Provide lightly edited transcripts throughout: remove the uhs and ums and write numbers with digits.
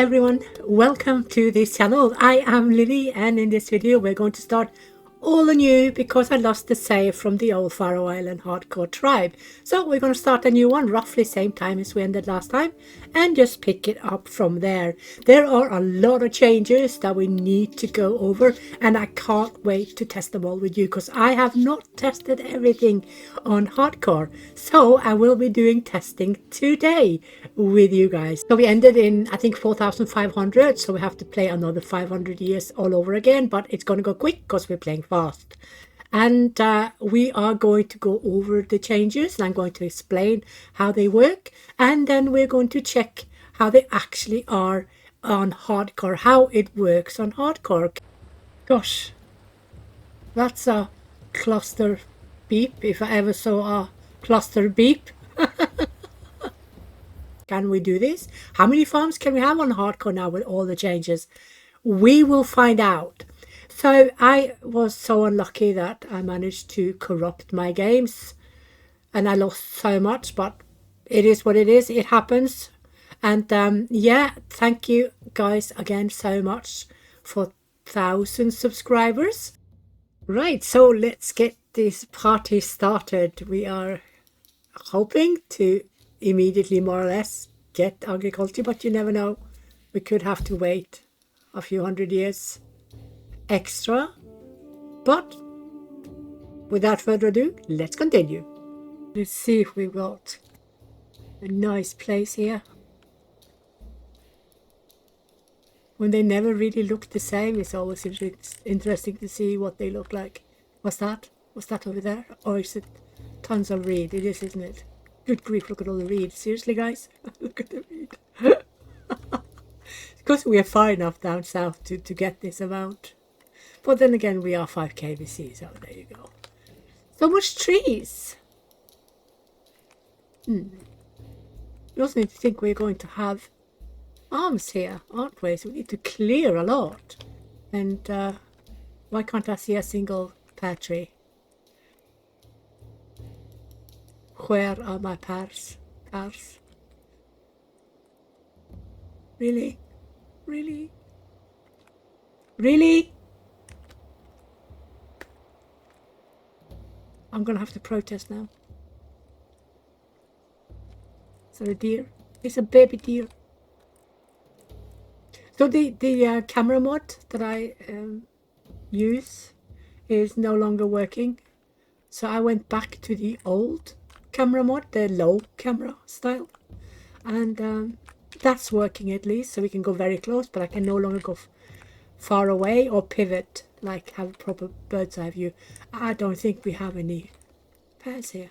everyone, welcome to this channel. I am Lily, and in this video we're going to start all anew because I lost the save from the old Faroe Island hardcore tribe. So we're going to start a new one roughly same time as we ended last time and just pick it up from there. There are a lot of changes that we need to go over, and I can't wait to test them all with you because I have not tested everything on hardcore. So I will be doing testing today with you guys. So we ended in, I think, 4,500, so we have to play another 500 years all over again, but it's going to go quick because we're playing fast. And we are going to go over the changes, and I'm going to explain how they work, and then we're going to check how they actually are on hardcore, how it works on hardcore. Gosh, that's a cluster beep if I ever saw a cluster beep. Can we do this? How many farms can we have on hardcore now with all the changes? We will find out. So I was so unlucky that I managed to corrupt my games and I lost so much, but it is what it is. It happens. And yeah, thank you guys again so much for 1,000 subscribers. Right, so let's get this party started. We are hoping to immediately more or less get agriculture, but you never know. We could have to wait a few hundred years extra. But without further ado, let's continue. Let's see if we've got a nice place here. When they never really look the same, it's always interesting to see what they look like. What's that? What's that over there? Or is it tons of reed? It is, isn't it? Good grief, look at all the reed. Seriously, guys? Look at the reed. Because we are far enough down south to get this amount. But then again, we are 5 kbc, so there you go. So much trees. You also need to think we're going to have arms here, aren't we? So we need to clear a lot. And why can't I see a single pear tree? Where are my pears? Pears? Really? Really? Really? I'm gonna have to protest now. Is that a deer? It's a baby deer. So the camera mod that I use is no longer working. So I went back to the old camera mod, the low camera style, and that's working at least, so we can go very close, but I can no longer go far away or pivot, like have a proper bird's eye view. I don't think we have any pears here.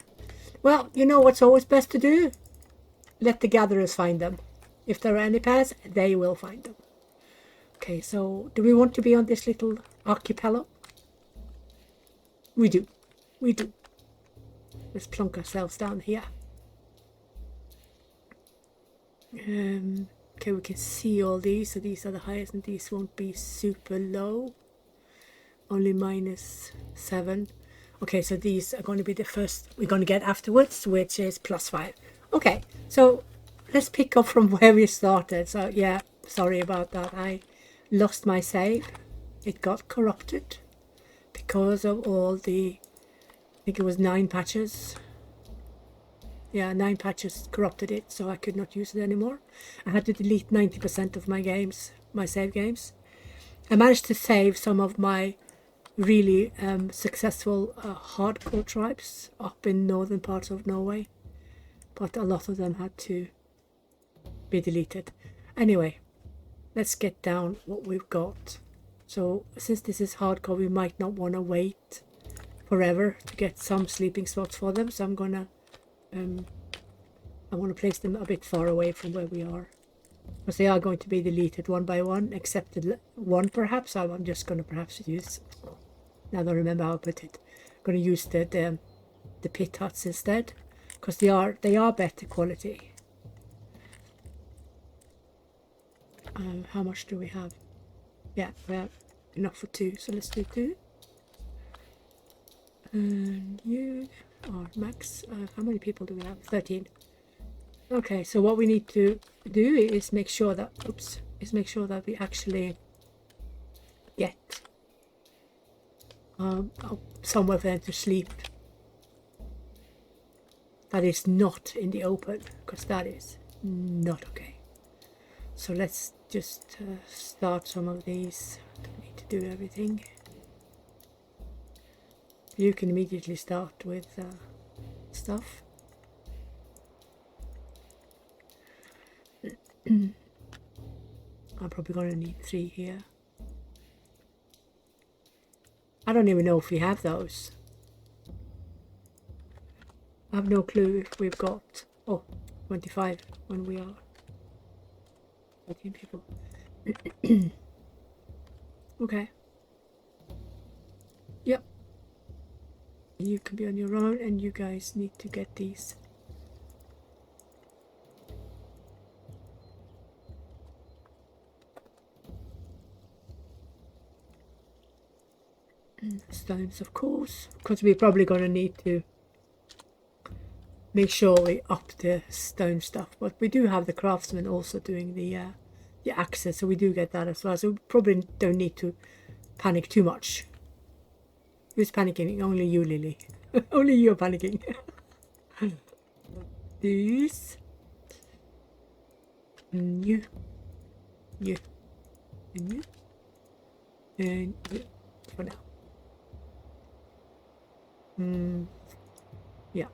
Well, you know what's always best to do? Let the gatherers find them. If there are any pears, they will find them. Okay, so do we want to be on this little archipelago? We do. We do. Let's plunk ourselves down here. Okay, we can see all these, so these are the highest, and these won't be super low. Only -7. Okay, so these are going to be the first we're going to get afterwards, which is +5. Okay, so let's pick up from where we started. So yeah, sorry about that. I lost my save. It got corrupted because of all the, I think it was 9 patches. Yeah, 9 patches corrupted it, so I could not use it anymore. I had to delete 90% of my games, my save games. I managed to save some of my really successful hardcore tribes up in northern parts of Norway, but a lot of them had to be deleted. Anyway, let's get down what we've got. So since this is hardcore, we might not want to wait forever to get some sleeping spots for them, so I'm gonna I want to place them a bit far away from where we are, because they are going to be deleted one by one, except one perhaps. I'm just going to perhaps use, now I don't remember how I put it, I'm going to use the pit huts instead, because they are better quality. How much do we have? Yeah, we have enough for 2, so let's do 2. And you are max. How many people do we have? 13. Okay, so what we need to do is make sure that, oops, is make sure that we actually get somewhere for them to sleep that is not in the open, because that is not okay. So let's just start some of these. Don't need to do everything. You can immediately start with stuff. I'm probably going to need 3 here. I don't even know if we have those. I have no clue if we've got 25 when we are 14 people. Okay. Yep. You can be on your own, and you guys need to get these. Stones, of course, because we're probably going to need to make sure we up the stone stuff, but we do have the craftsman also doing the axes, so we do get that as well, so we probably don't need to panic too much. Who's panicking? Only you, Lily. Only you are panicking. These. And you. You. And you. And you. For now. Yeah.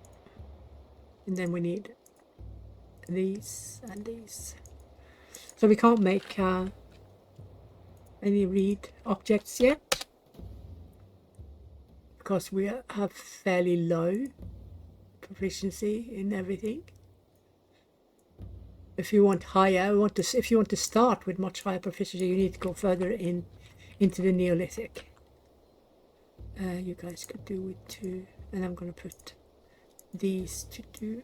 And then we need these and these. So we can't make any read objects yet, because we have fairly low proficiency in everything. If you want higher, if you want to start with much higher proficiency, you need to go further into the Neolithic. You guys could do with 2, and I'm going to put these to do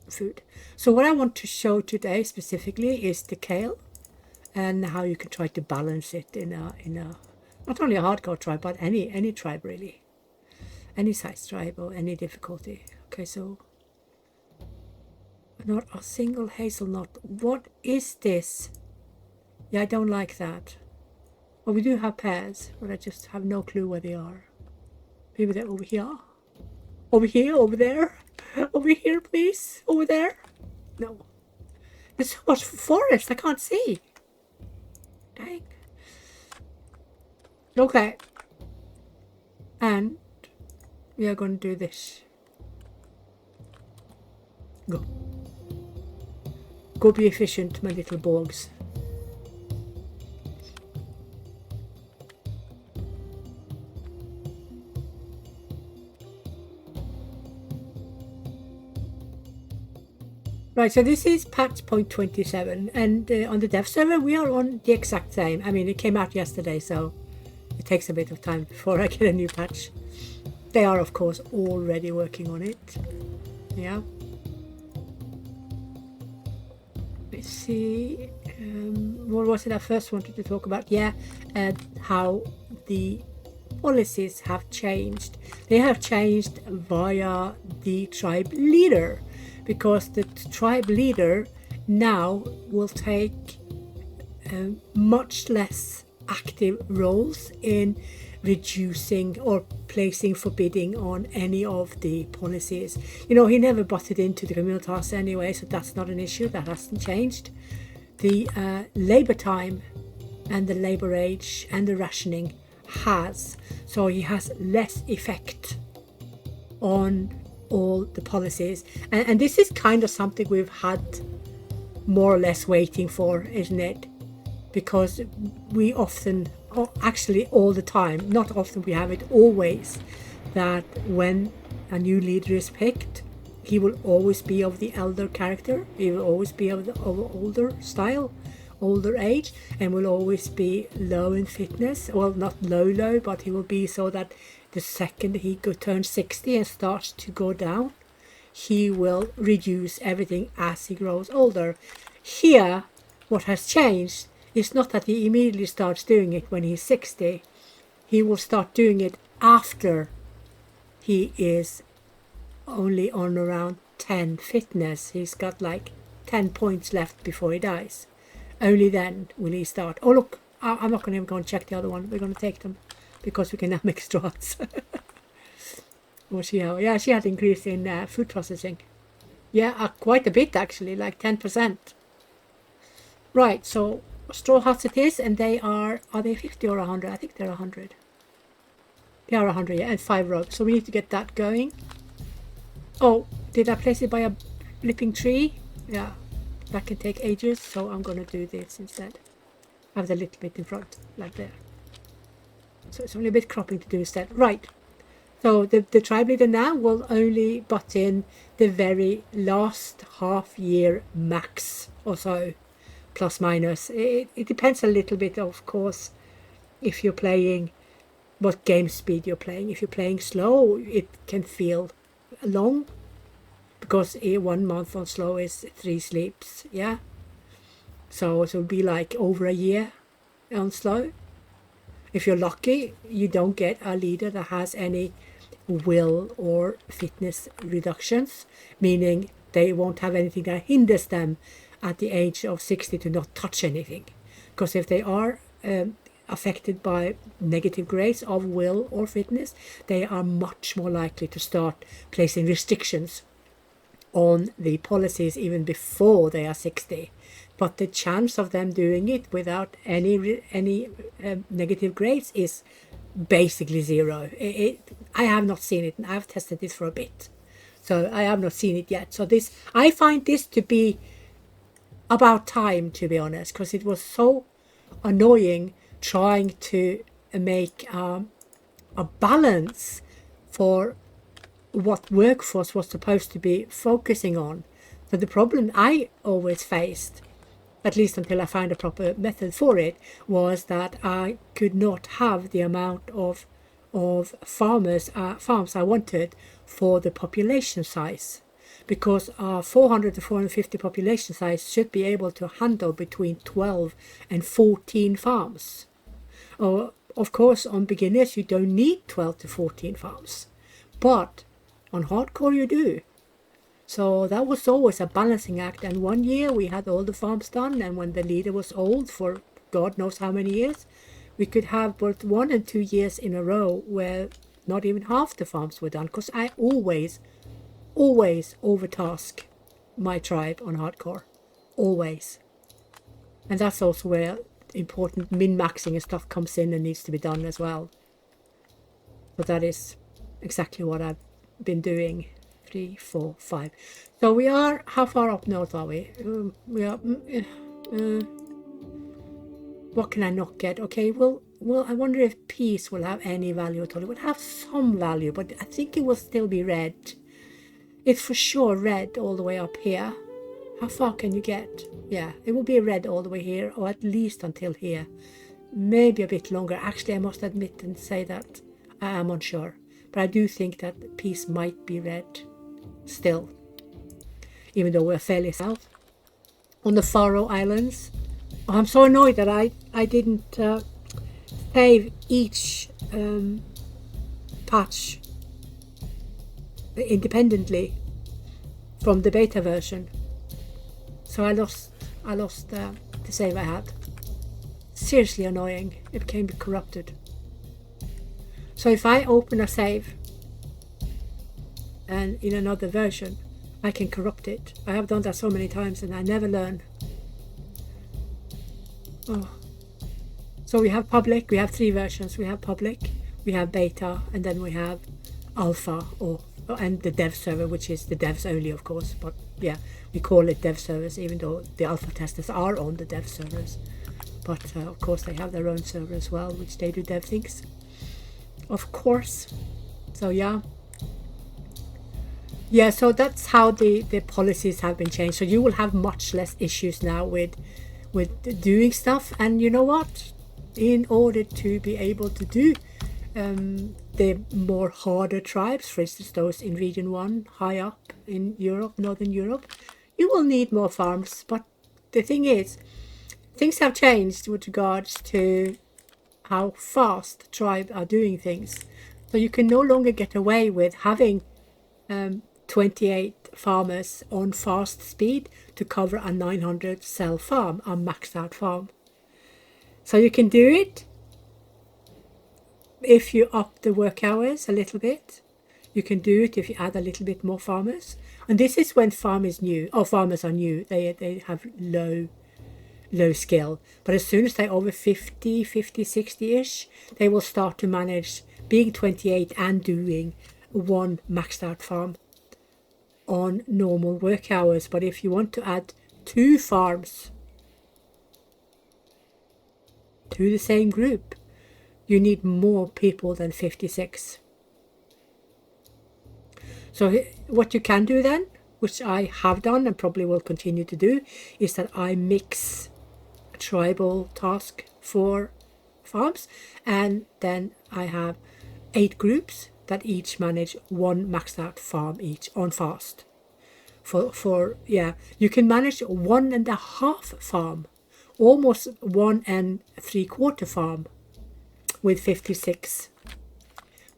food. So what I want to show today specifically is the kale, and how you can try to balance it in a not only a hardcore tribe, but any tribe really, any size tribe or any difficulty. Okay, so not a single hazelnut. What is this? Yeah, I don't like that. Well, we do have pears, but I just have no clue where they are. Maybe they're over here. Over here, over there. Over here, please. Over there. No. There's so much forest, I can't see. Dang. Okay. And we are going to do this. Go. Go be efficient, my little borgs. Right, so this is patch 0.27, and on the dev server we are on the exact same. I mean, it came out yesterday, so it takes a bit of time before I get a new patch. They are, of course, already working on it. Yeah. Let's see. What was it I first wanted to talk about? Yeah, how the policies have changed. They have changed via the tribe leader, because the tribe leader now will take much less active roles in reducing or placing forbidding on any of the policies. You know, he never butted into the communal tasks anyway, so that's not an issue. That hasn't changed. The labor time and the labor age and the rationing has, so he has less effect on all the policies, and this is kind of something we've had more or less waiting for, isn't it? Because we often, actually all the time, not often, we have it always, that when a new leader is picked, he will always be of the elder character, he will always be of the older style, older age, and will always be low in fitness. Well, not low, but he will be so that the second he turns 60 and starts to go down, he will reduce everything as he grows older. Here, what has changed is not that he immediately starts doing it when he's 60. He will start doing it after he is only on around 10 fitness. He's got like 10 points left before he dies. only then will he start. Oh look, I'm not going to even go and check the other one. We're going to take them because we can now make straws. Or she had increase in food processing. Yeah, quite a bit actually, like 10%. Right, so straw huts it is, and they are they 50 or 100? I think they're 100. They are 100, yeah, and 5 ropes. So we need to get that going. Oh, did I place it by a flipping tree? Yeah, that can take ages, so I'm going to do this instead. I have the little bit in front, like there. So it's only a bit cropping to do instead. Right, so the tribe leader now will only butt in the very last half year max or so, plus minus. It depends a little bit, of course, if you're playing, what game speed you're playing. If you're playing slow, it can feel long, because 1 month on slow is 3 sleeps, yeah. So it'll be like over a year on slow. If you're lucky, you don't get a leader that has any will or fitness reductions, meaning they won't have anything that hinders them at the age of 60 to not touch anything. Because if they are affected by negative grades of will or fitness, they are much more likely to start placing restrictions on the policies even before they are 60. But the chance of them doing it without any negative grades is basically zero. I have not seen it, and I've tested this for a bit, so I have not seen it yet. So this, I find this to be about time, to be honest, because it was so annoying trying to make a balance for what workforce was supposed to be focusing on. So the problem I always faced, at least until I found a proper method for it, was that I could not have the amount of farms I wanted for the population size, because 400 to 450 population size should be able to handle between 12 and 14 farms. Of course, on beginners you don't need 12 to 14 farms, but on hardcore you do. So that was always a balancing act, and 1 year we had all the farms done, and when the leader was old for God knows how many years, we could have both 1 and 2 years in a row where not even half the farms were done, because I always overtask my tribe on hardcore, always. And that's also where important min-maxing and stuff comes in and needs to be done as well. But that is exactly what I've been doing. 3, 4, 5. So we are, how far up north are we? We are, what can I not get? Okay, well, I wonder if peace will have any value at all. It will have some value, but I think it will still be red. It's for sure red all the way up here. How far can you get? Yeah, it will be red all the way here, or at least until here. Maybe a bit longer. Actually, I must admit and say that I am unsure. But I do think that peace might be red still, even though we're fairly south. On the Faroe Islands, I'm so annoyed that I didn't save each patch independently from the beta version. So I lost the save I had. Seriously annoying. It became corrupted. So if I open a save and in another version, I can corrupt it. I have done that so many times and I never learn. Oh. So we have public, we have 3 versions. We have public, we have beta, and then we have alpha, and the dev server, which is the devs only, of course. But yeah, we call it dev servers, even though the alpha testers are on the dev servers. But of course they have their own server as well, which they do dev things, of course. So yeah, so that's how the policies have been changed. So you will have much less issues now with doing stuff. And you know what, in order to be able to do the more harder tribes, for instance those in region 1 high up in Europe, Northern Europe, you will need more farms. But the thing is, things have changed with regards to how fast the tribe are doing things. So you can no longer get away with having 28 farmers on fast speed to cover a 900 cell farm, a maxed out farm. So you can do it if you up the work hours a little bit. You can do it if you add a little bit more farmers. And this is when farmers are new. They have low skill. But as soon as they're over 50, 60-ish, they will start to manage being 28 and doing one maxed out farm on normal work hours. But if you want to add 2 farms to the same group, you need more people than 56. So what you can do then, which I have done and probably will continue to do, is that I mix a tribal task for farms, and then I have 8 groups that each manage 1 maxed out farm each on fast. You can manage 1.5 farm, almost 1 3/4 farm with 56.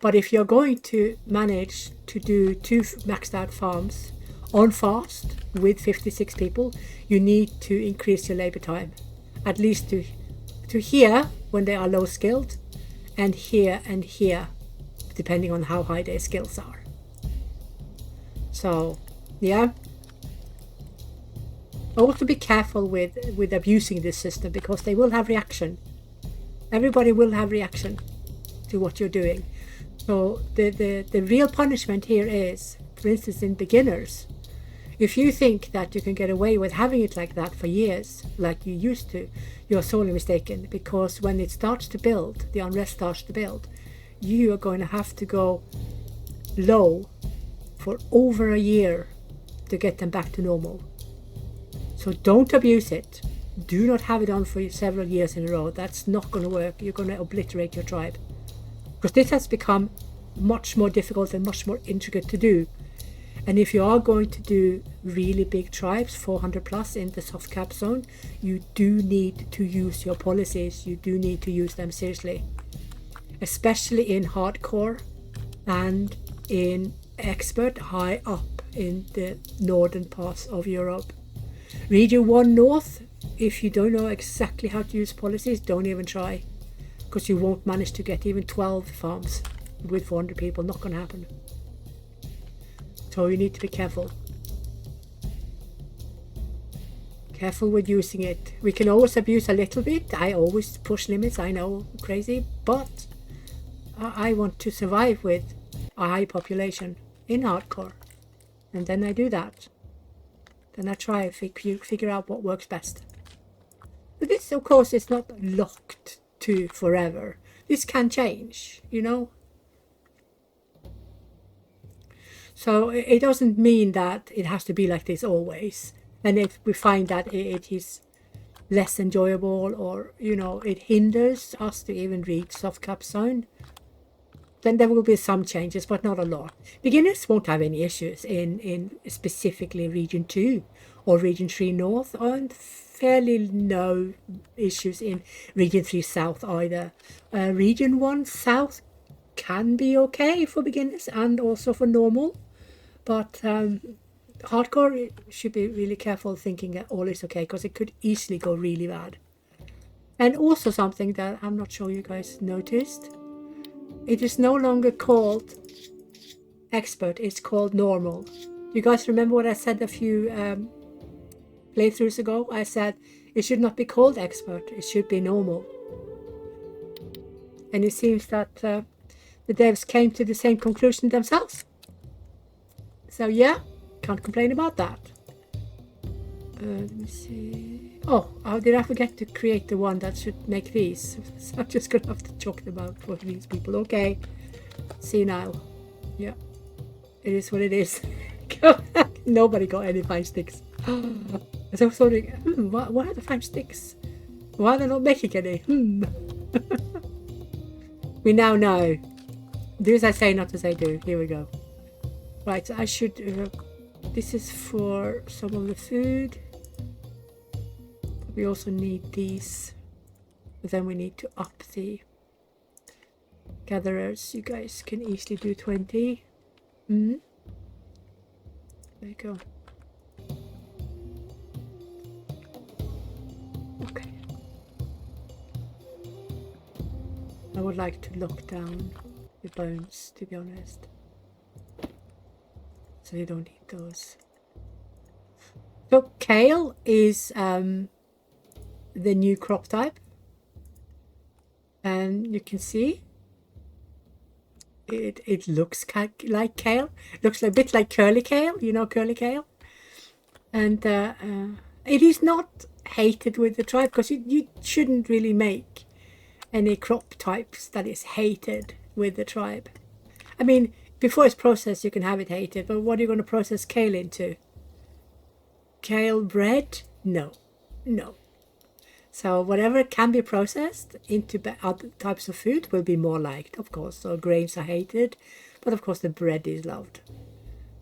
But if you're going to manage to do 2 maxed out farms on fast with 56 people, you need to increase your labor time, at least to here when they are low skilled, and here, depending on how high their skills are. So, yeah. Also be careful with abusing this system, because they will have reaction. Everybody will have reaction to what you're doing. So the real punishment here is, for instance, in beginners, if you think that you can get away with having it like that for years, like you used to, you're sorely mistaken, because when it starts to build, the unrest starts to build, you are going to have to go low for over a year to get them back to normal. So don't abuse it. Do not have it on for several years in a row. That's not going to work. You're going to obliterate your tribe. Because this has become much more difficult and much more intricate to do. And if you are going to do really big tribes, 400 plus in the soft cap zone, you do need to use your policies. You do need to use them seriously. Especially in hardcore and in expert high up in the northern parts of Europe. Region 1 North, if you don't know exactly how to use policies, don't even try. Because you won't manage to get even 12 farms with 400 people. Not going to happen. So you need to be careful. Careful with using it. We can always abuse a little bit. I always push limits. I know, crazy. But I want to survive with a high population in hardcore. And then I do that. Then I try to figure out what works best. But this, of course, is not locked to forever. This can change, you know. So it doesn't mean that it has to be like this always. And if we find that it is less enjoyable, or, you know, it hinders us to even reach soft cap zone, then there will be some changes, but not a lot. Beginners won't have any issues in specifically region 2 or region 3 north, and fairly no issues in region 3 south either. Region 1 south can be okay for beginners and also for normal, but hardcore should be really careful thinking that all is okay, because it could easily go really bad. And also something that I'm not sure you guys noticed, it is no longer called expert, it's called normal. You guys remember what I said a few playthroughs ago? I said it should not be called expert, it should be normal. And it seems that the devs came to the same conclusion themselves. So yeah, can't complain about that. Let me see. Oh, did I forget to create the one that should make these? So I'm just gonna have to chalk them out for these people. Okay, senile. Yeah, it is what it is. Nobody got any fine sticks. So I'm sorry. What are the fine sticks? Why are they not making any? We now know. Do as I say, not as I do. Here we go. Right, I should. This is for some of the food. We also need these, but then we need to up the gatherers. You guys can easily do 20. There you go. Okay. I would like to lock down the bones, to be honest. So you don't eat those. So kale is the new crop type. And you can see it looks like kale. It looks a bit like curly kale, you know, curly kale. And it is not hated with the tribe, because you shouldn't really make any crop types that is hated with the tribe. I mean, before it's processed, you can have it hated, but what are you going to process kale into? Kale bread? No. So whatever can be processed into other types of food will be more liked, of course. So grains are hated, but of course the bread is loved.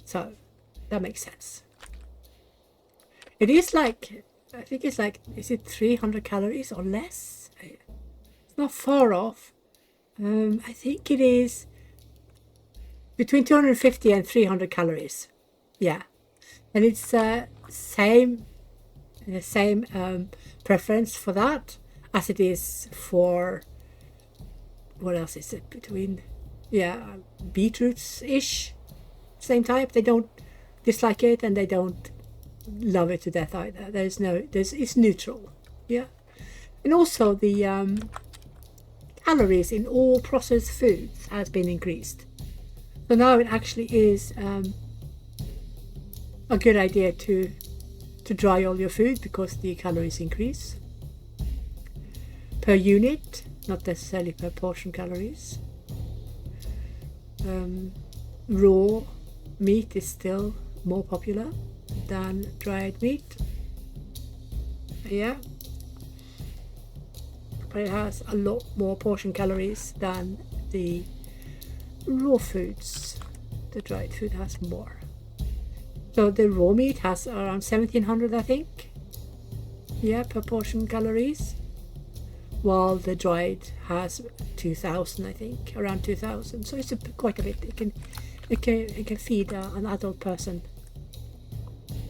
So that makes sense. It is like, I think it's like, is it 300 calories or less? It's not far off. I think it is between 250 and 300 calories. Yeah. And it's the same preference for that as it is for, what else is it, between, yeah, beetroots-ish, same type. They don't dislike it and they don't love it to death either. It's neutral. Yeah. And also the calories in all processed foods has been increased. So now it actually is a good idea to dry all your food, because the calories increase per unit, not necessarily per portion calories. Raw meat is still more popular than dried meat. Yeah. But it has a lot more portion calories than the raw foods. The dried food has more. So the raw meat has around 1700, I think. Yeah, per portion calories. While the dried has 2000, I think, around 2000. So it's quite a bit. It can feed an adult person.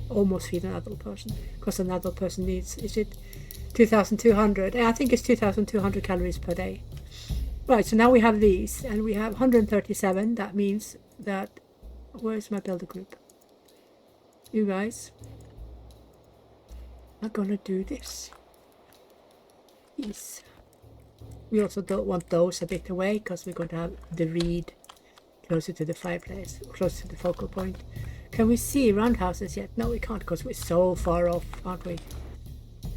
Almost feed an adult person, because an adult person needs, is it 2200? I think it's 2200 calories per day. Right, so now we have these, and we have 137. That means that, where's my builder group? You guys are gonna do this. Yes. We also don't want those a bit away, because we're going to have the reed closer to the fireplace, closer to the focal point. Can we see roundhouses yet? No, we can't, because we're so far off, aren't we?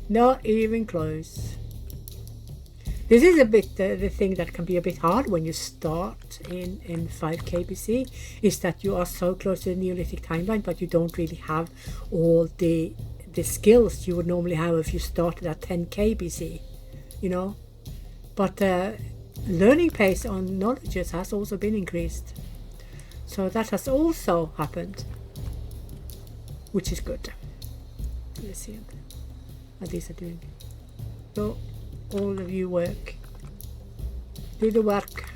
Not even close. This is a bit the thing that can be a bit hard when you start in 5 kbc, is that you are so close to the Neolithic timeline, but you don't really have all the skills you would normally have if you started at 10 kbc, you know. But learning pace on knowledges has also been increased. So that has also happened, which is good. Let's see what these are doing. So all of you work. Do the work.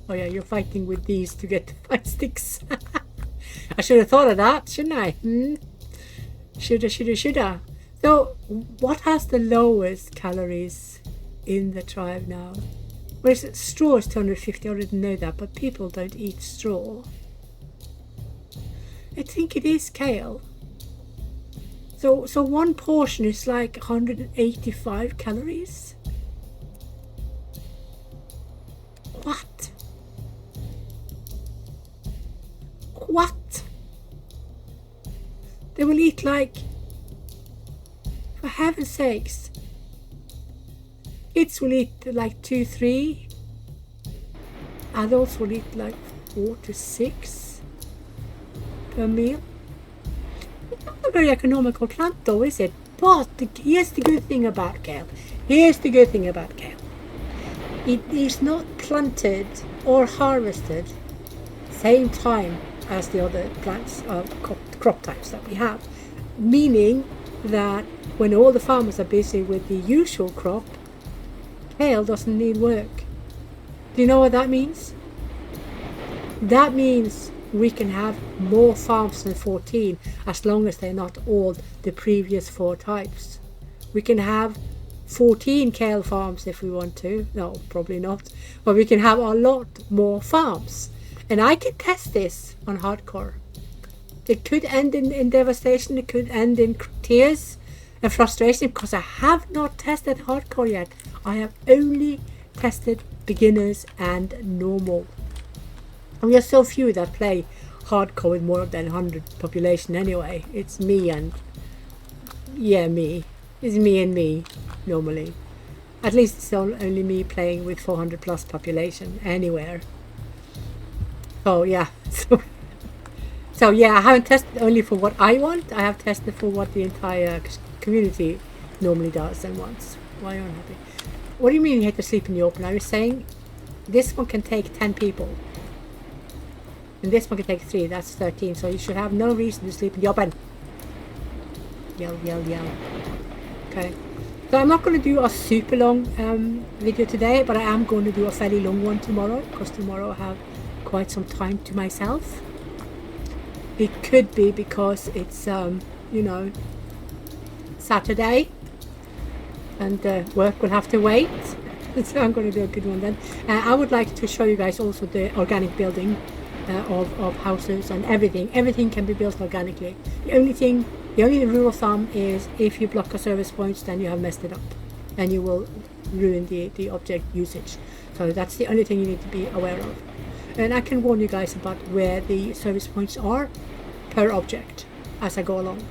Oh yeah, you're fighting with these to get the fight sticks. I should have thought of that, shouldn't I? Shoulda. So what has the lowest calories in the tribe now? Well, straw is 250, I already know that, but people don't eat straw. I think it is kale. So one portion is like 185 calories. What? They will eat like, for heaven's sakes, kids will eat like 2-3, adults will eat like 4-6 per meal. It's not a very economical plant though, is it? But here's the good thing about kale. It is not planted or harvested same time as the other plants of crop types that we have. Meaning that when all the farmers are busy with the usual crop, kale doesn't need work. Do you know what that means? That means we can have more farms than 14 as long as they're not all the previous 4 types. We can have 14 kale farms if we want to. No, probably not. But we can have a lot more farms. And I can test this on hardcore. It could end in devastation. It could end in tears and frustration because I have not tested hardcore yet. I have only tested beginners and normal. And we are so few that play hardcore with more than 100 population anyway. It's me and me. It's me and me normally. At least it's only me playing with 400 plus population anywhere. So yeah. So yeah, I haven't tested only for what I want. I have tested for what the entire community normally does and wants. Why are you unhappy? What do you mean you have to sleep in the open? I was saying this one can take 10 people. And this one can take 3. That's 13. So you should have no reason to sleep in the open. Yell, yell, yell. Okay. So I'm not going to do a super long video today, but I am going to do a fairly long one tomorrow, because tomorrow I have quite some time to myself. It could be because it's, you know, Saturday and work will have to wait. So I'm going to do a good one then. I would like to show you guys also the organic building of houses and everything. Everything can be built organically. The only rule of thumb is if you block a service points, then you have messed it up and you will ruin the object usage. So that's the only thing you need to be aware of. And I can warn you guys about where the service points are per object as I go along.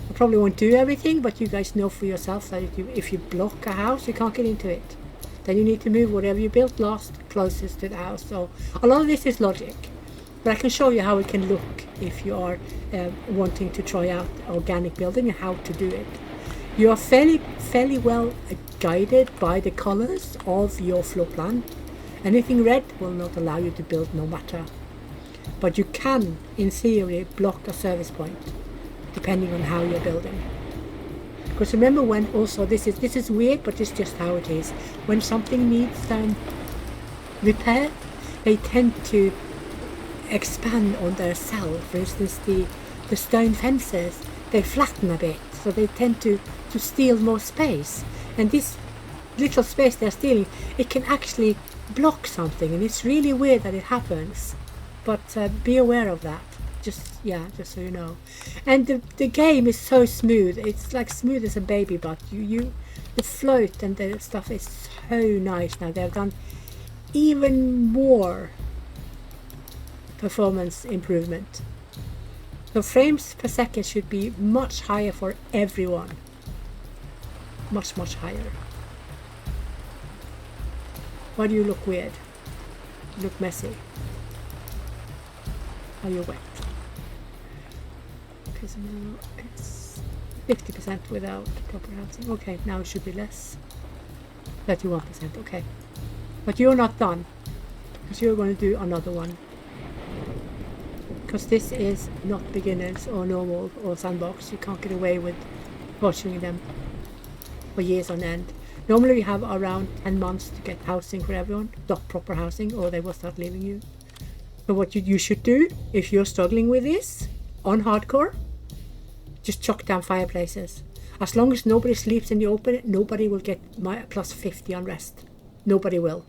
I probably won't do everything, but you guys know for yourself that if you block a house, you can't get into it. Then you need to move whatever you built last closest to the house. So a lot of this is logic, but I can show you how it can look if you are wanting to try out organic building and how to do it. You are fairly well guided by the colors of your floor plan. Anything red will not allow you to build no matter. But you can, in theory, block a service point depending on how you're building. Because remember when also, this is weird, but it's just how it is. When something needs repair, they tend to expand on their cell. For instance, the stone fences, they flatten a bit, so they tend to steal more space. And this little space they're stealing, it can actually block something, and it's really weird that it happens. But be aware of that. Just so you know. And the game is so smooth. It's like smooth as a baby butt. The float and the stuff is so nice now. They've done even more performance improvement. So frames per second should be much higher for everyone. Much higher. Why do you look weird? You look messy. Are you wet? Okay, so now it's 50% without proper housing. Okay, now it should be less. 31%, okay. But you're not done, because you're going to do another one. Because this is not beginners or normal or sandbox. You can't get away with watching them for years on end. Normally we have around 10 months to get housing for everyone, not proper housing, or they will start leaving you. So what you should do, if you're struggling with this, on hardcore, just chuck down fireplaces. As long as nobody sleeps in the open, nobody will get plus 50 unrest. Nobody will.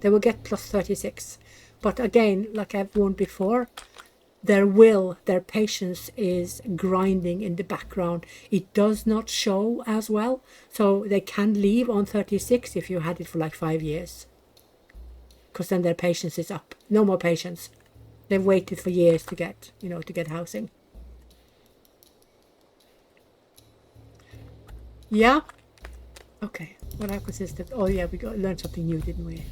They will get plus 36. But again, like I've warned before, their patience is grinding in the background. It does not show as well. So they can leave on 36 if you had it for like 5 years. Because then their patience is up. No more patience. They've waited for years to get housing. Yeah. Okay. What happens is that, oh yeah, we learned something new, didn't we?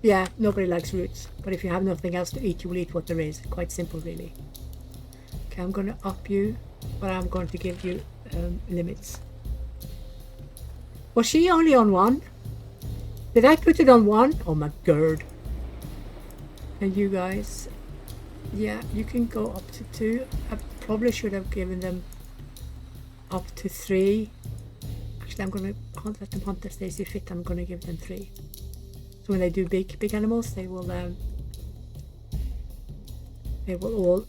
Yeah, nobody likes roots. But if you have nothing else to eat, you will eat what there is. Quite simple, really. Okay, I'm going to up you, but I'm going to give you limits. Was she only on 1? Did I put it on 1? Oh my god. And you guys, yeah, you can go up to 2. I probably should have given them up to 3. Actually, I'm going to let them hunt as they see fit. I'm going to give them 3. So when they do big animals, they will they will all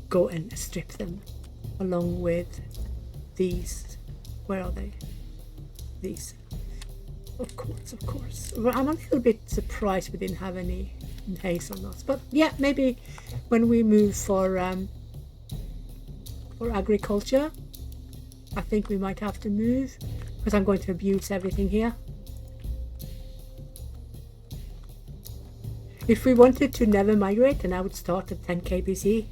go and strip them, along with these. Where are they? These. Of course. Well, I'm a little bit surprised we didn't have any hazelnuts, but yeah, maybe when we move for agriculture, I think we might have to move, because I'm going to abuse everything here. If we wanted to never migrate, then I would start at 10 kbc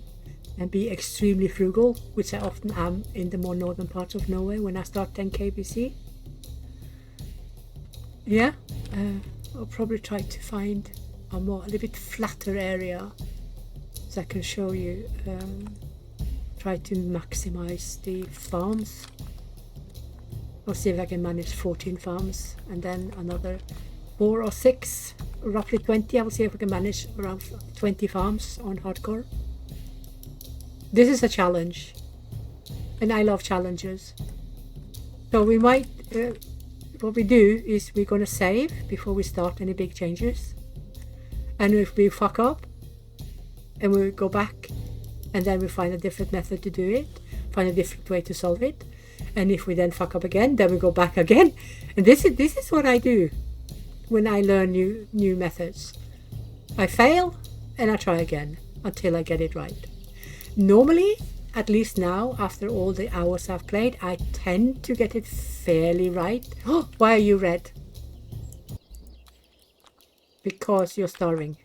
and be extremely frugal, which I often am in the more northern parts of Norway when I start 10 kbc. Yeah, I'll probably try to find a little bit flatter area so I can show you. Try to maximize the farms. I'll see if I can manage 14 farms and then another 4 or 6, roughly 20. I will see if I can manage around 20 farms on hardcore. This is a challenge, and I love challenges. So we might, what we do is we're going to save before we start any big changes. And if we fuck up, and we go back, and then we find a different method to do it, find a different way to solve it. And if we then fuck up again, then we go back again. And this is what I do when I learn new methods. I fail and I try again until I get it right. Normally, at least now, after all the hours I've played, I tend to get it fairly right. Oh, why are you red? Because you're starving.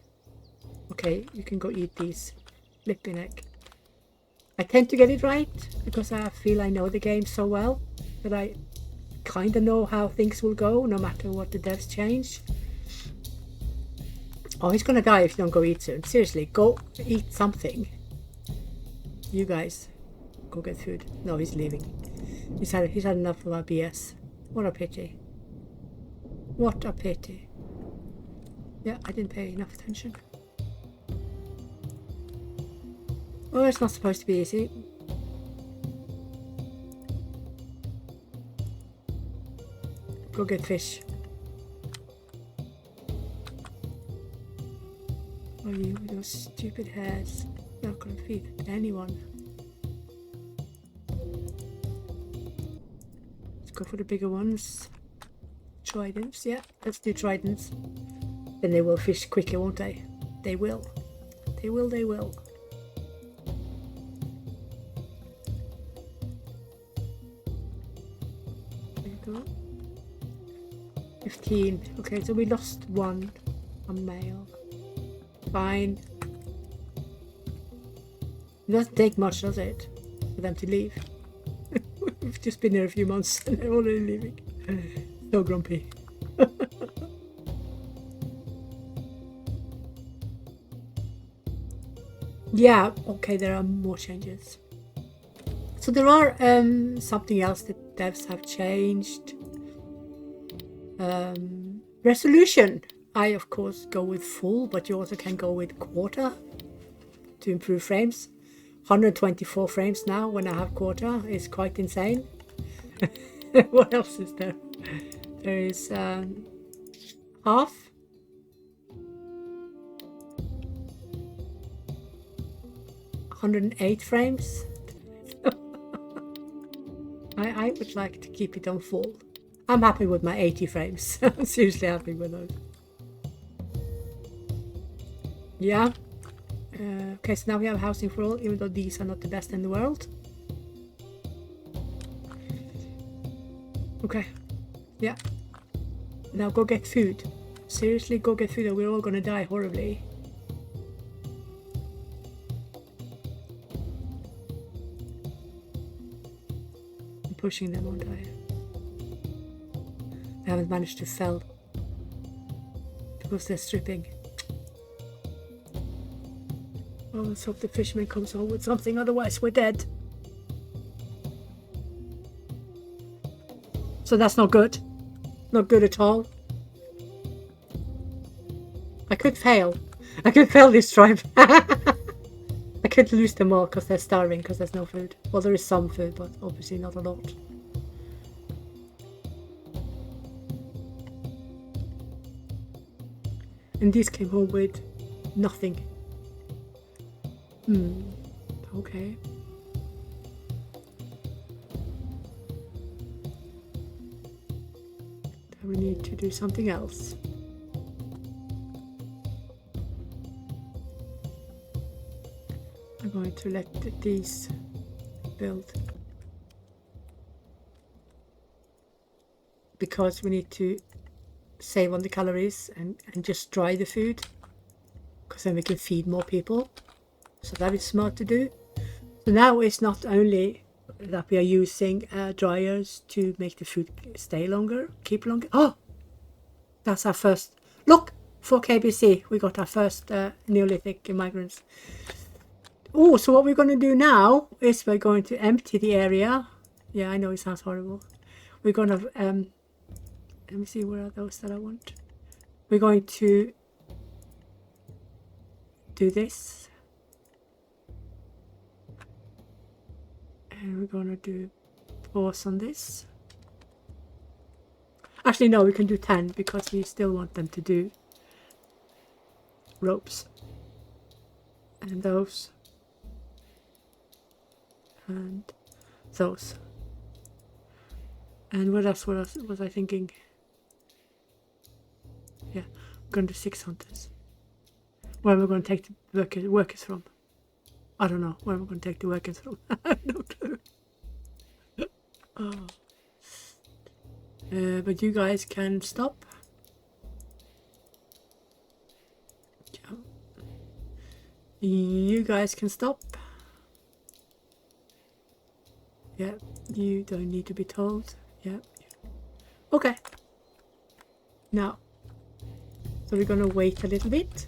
Okay, you can go eat these. Flipping egg. I tend to get it right because I feel I know the game so well that I kind of know how things will go no matter what the devs change. Oh, he's gonna die if you don't go eat soon. Seriously, go eat something. You guys, go get food. No, he's leaving. He's had enough of our BS. What a pity. What a pity. Yeah, I didn't pay enough attention. Oh, it's not supposed to be easy. Go get fish. Oh, you with those stupid hairs. You're not gonna feed anyone. Let's go for the bigger ones. Tridents, yeah, let's do tridents. Then they will fish quicker, won't they? They will. They will, they will. There you go. 15. Okay, so we lost one. A male. Fine. It doesn't take much, does it, for them to leave? We've just been here a few months and they're already leaving. So grumpy. Yeah, okay, there are more changes. So there are something else that devs have changed. Resolution. I, of course, go with full, but you also can go with quarter to improve frames. 124 frames now when I have quarter is quite insane. What else is there? There is half. $108 frames. I would like to keep it on full. I'm happy with my 80 frames. I'm seriously happy with those. Yeah. Okay, so now we have housing for all, even though these are not the best in the world. Okay. Yeah. Now go get food. Seriously, go get food or we're all gonna die horribly. I'm pushing them, won't I? I haven't managed to fell because they're stripping. Oh, let's hope the fisherman comes home with something, otherwise we're dead. So that's not good. Not good at all. I could fail. I could fail this tribe. I could lose them all because they're starving because there's no food. Well, there is some food, but obviously not a lot. And these came home with nothing. Okay. Then we need to do something else. I'm going to let these build. Because we need to save on the calories and just dry the food. Because then we can feed more people. So that is smart to do. So now it's not only that we are using dryers to make the food stay longer, keep longer. Oh, that's our first. Look, for KBC, we got our first Neolithic migrants. Oh, so what we're going to do now is we're going to empty the area. Yeah, I know it sounds horrible. We're going to, let me see, where are those that I want? We're going to do this. And we're going to do pause on this. Actually, no, we can do 10 because we still want them to do ropes. And those. And those. And what else was I thinking? Yeah, I'm going to do 6 hunters. Where am I going to take the workers from? I don't know. Where am I going to take the workers from? I have no clue. But you guys can stop. You guys can stop. Yeah, you don't need to be told. Yeah. Okay. Now, so we're going to wait a little bit.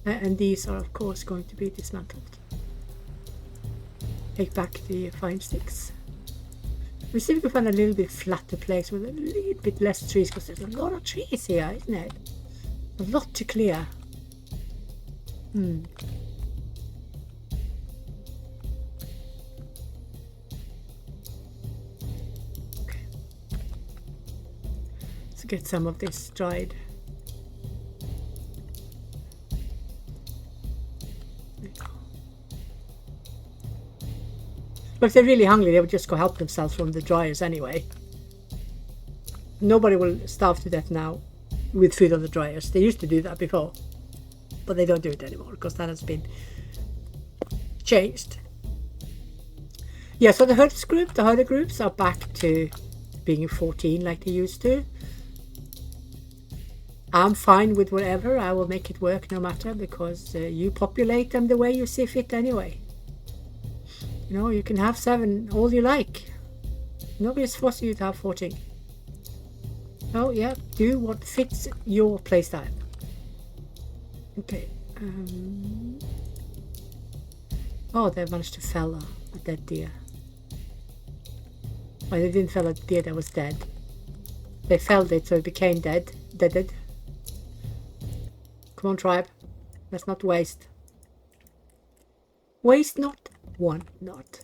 And these are, of course, going to be dismantled. Take back the fine sticks. We see if we can find a little bit flatter place with a little bit less trees, because there's a lot of trees here, isn't it? A lot to clear. Okay. Let's get some of this dried. But if they're really hungry, they would just go help themselves from the dryers anyway. Nobody will starve to death now with food on the dryers. They used to do that before, but they don't do it anymore because that has been changed. Yeah, so the herder groups are back to being 14 like they used to. I'm fine with whatever. I will make it work no matter, because you populate them the way you see fit anyway. You know, you can have 7 all you like. Nobody's forcing you to have 14. Oh yeah, do what fits your playstyle. Okay. Oh, they managed to fell a dead deer. Well, they didn't fell a deer that was dead. They felled it so it became deaded. Come on, tribe. Let's not waste. Waste not. One not.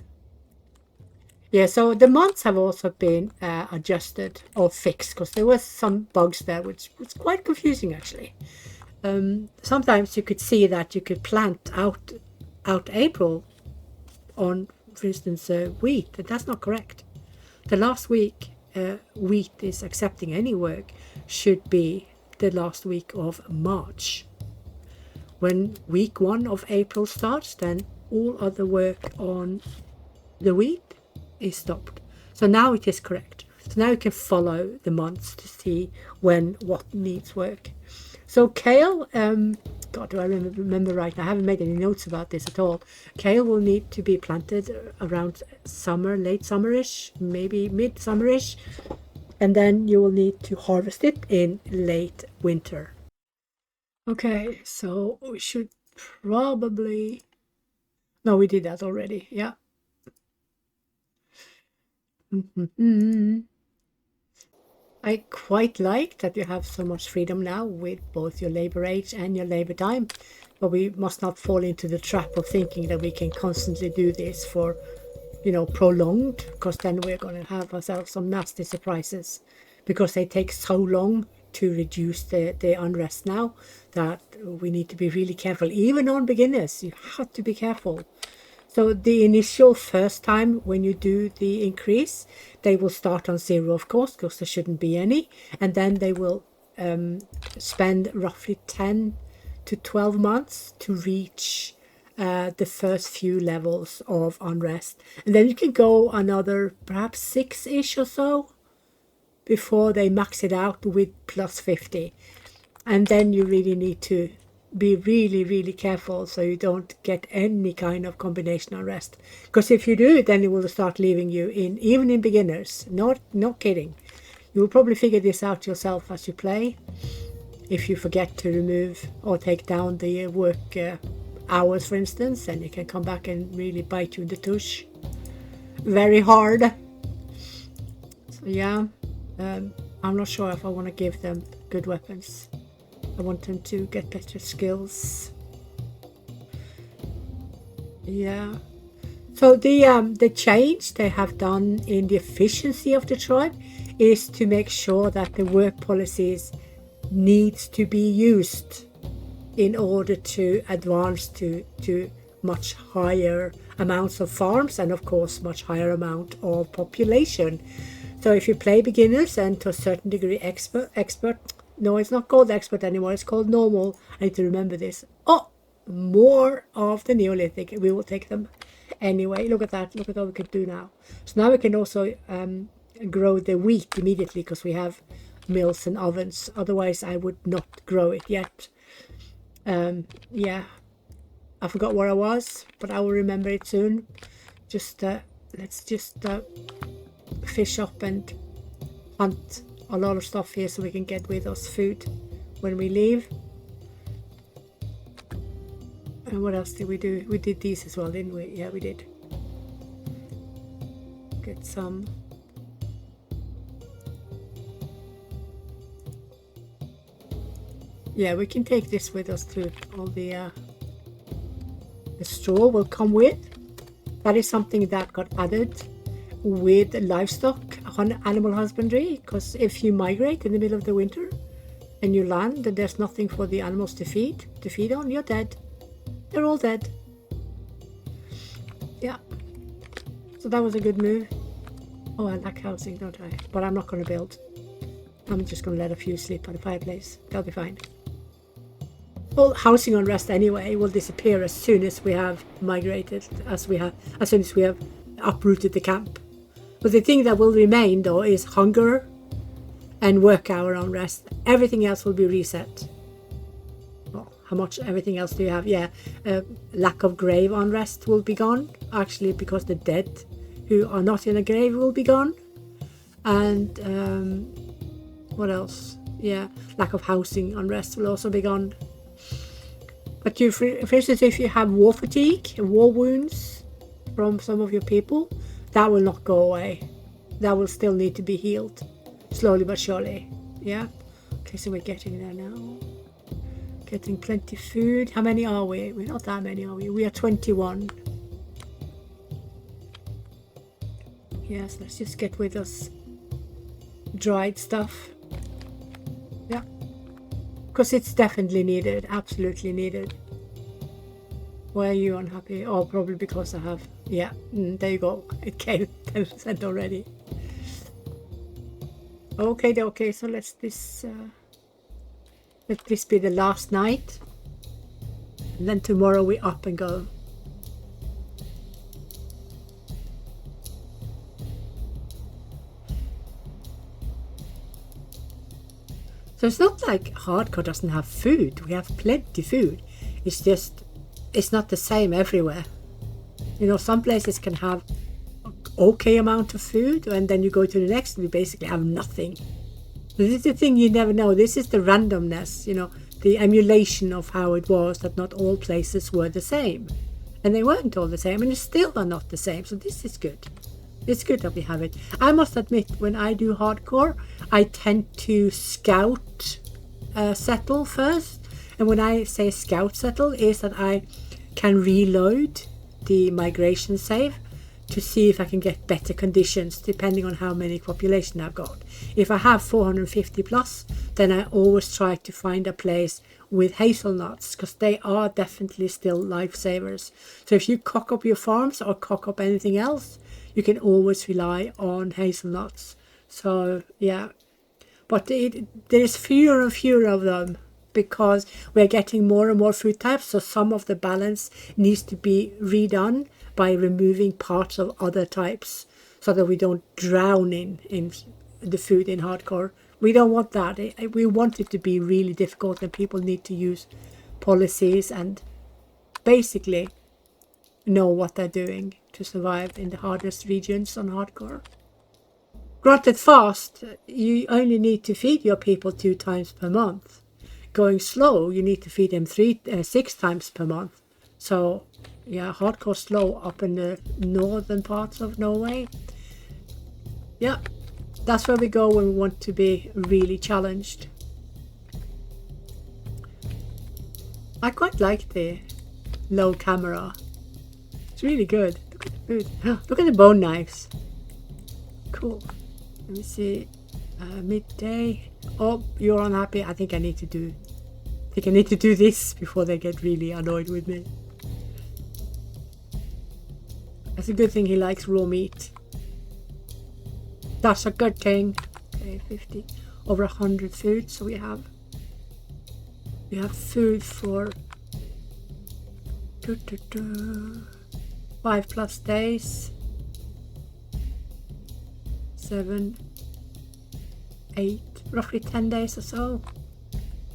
Yeah, so the months have also been adjusted or fixed, because there were some bugs there which was quite confusing actually. Sometimes you could see that you could plant out April on, for instance, wheat, and that's not correct. The last week wheat is accepting any work should be the last week of March. When week 1 of April starts, then all other work on the wheat is stopped. So now it is correct. So now you can follow the months to see when what needs work. So kale, God, do I remember right now? I haven't made any notes about this at all. Kale will need to be planted around summer, late summerish, maybe mid-summerish, and then you will need to harvest it in late winter. Okay, so we should probably... No, we did that already, yeah. I quite like that you have so much freedom now with both your labor age and your labor time, but we must not fall into the trap of thinking that we can constantly do this for, you know, prolonged, because then we're going to have ourselves some nasty surprises, because they take so long to reduce the unrest now, that we need to be really careful. Even on beginners, you have to be careful. So the initial first time when you do the increase, they will start on 0, of course, because there shouldn't be any. And then they will spend roughly 10 to 12 months to reach the first few levels of unrest. And then you can go another perhaps 6-ish or so before they max it out with plus 50. And then you really need to be really, really careful so you don't get any kind of combination unrest. Because if you do, then it will start leaving you in, even in beginners. Not kidding. You will probably figure this out yourself as you play. If you forget to remove or take down the work hours, for instance, then you can come back and really bite you in the tush. Very hard. So yeah, I'm not sure if I want to give them good weapons. I want them to get better skills. Yeah. So the change they have done in the efficiency of the tribe is to make sure that the work policies needs to be used in order to advance to much higher amounts of farms and of course much higher amount of population. So if you play beginners and to a certain degree expert, no, it's not called expert anymore, it's called normal. I need to remember this. Oh, more of the Neolithic. We will take them anyway. Look at that. Look at what we can do now. So now we can also grow the wheat immediately because we have mills and ovens. Otherwise, I would not grow it yet. Yeah, I forgot where I was, but I will remember it soon. Just let's just fish up and hunt a lot of stuff here so we can get with us food when we leave. And what else did we do? We did these as well, didn't we? Yeah, we did. Get some. Yeah, we can take this with us too. All the straw will come with. That is something that got added with livestock animal husbandry, because if you migrate in the middle of the winter and you land and there's nothing for the animals to feed on, you're dead. They're all dead. Yeah. So that was a good move. Oh, I like housing, don't I? But I'm not going to build. I'm just going to let a few sleep by the fireplace. They'll be fine. Well, housing unrest anyway will disappear as soon as we have migrated, as soon as we have uprooted the camp. But the thing that will remain though is hunger and work hour unrest. Everything else will be reset. Well, how much everything else do you have? Yeah, lack of grave unrest will be gone, actually, because the dead who are not in a grave will be gone. And what else? Yeah, lack of housing unrest will also be gone. But you, for instance, if you have war fatigue, war wounds from some of your people, that will not go away. That will still need to be healed, slowly but surely. Yeah. Okay, so we're getting there now. Getting plenty of food. How many are we? We're not that many, are we? We are 21. Yes, let's just get with us dried stuff. Yeah. Because it's definitely needed, absolutely needed. Why are you unhappy? Oh, probably because I have, yeah, there you go. It came 10% already. Okay, so let this be the last night. And then tomorrow we up and go. So it's not like hardcore doesn't have food. We have plenty of food. It's just, it's not the same everywhere. You know, some places can have okay amount of food, and then you go to the next and you basically have nothing. This is the thing you never know. This is the randomness, you know, the emulation of how it was, that not all places were the same. And they weren't all the same, and they still are not the same. So this is good. It's good that we have it. I must admit, when I do hardcore, I tend to scout settle first. And when I say scout settle, is that I can reload the migration save. to see if I can get better conditions depending on how many population I've got. If I have 450 plus, then I always try to find a place with hazelnuts, because they are definitely still lifesavers. So if you cock up your farms or cock up anything else, you can always rely on hazelnuts. So yeah, but there's fewer and fewer of them because we're getting more and more food types, so some of the balance needs to be redone by removing parts of other types so that we don't drown in the food in hardcore. We don't want that. We want it to be really difficult, and people need to use policies and basically know what they're doing to survive in the hardest regions on hardcore. Granted, fast, you only need to feed your people 2 times per month. Going slow, you need to feed them 6 times per month. So yeah, hardcore slow up in the northern parts of Norway. Yeah, that's where we go when we want to be really challenged. I quite like the low camera. It's really good. Look at the food. Look at the bone knives. Cool. Let me see. Midday. Oh, you're unhappy. I think I need to do this before they get really annoyed with me. That's a good thing he likes raw meat. That's a good thing. Okay, 50. Over 100 food. So we have food for 5+ days. 7, 8, roughly 10 days or so,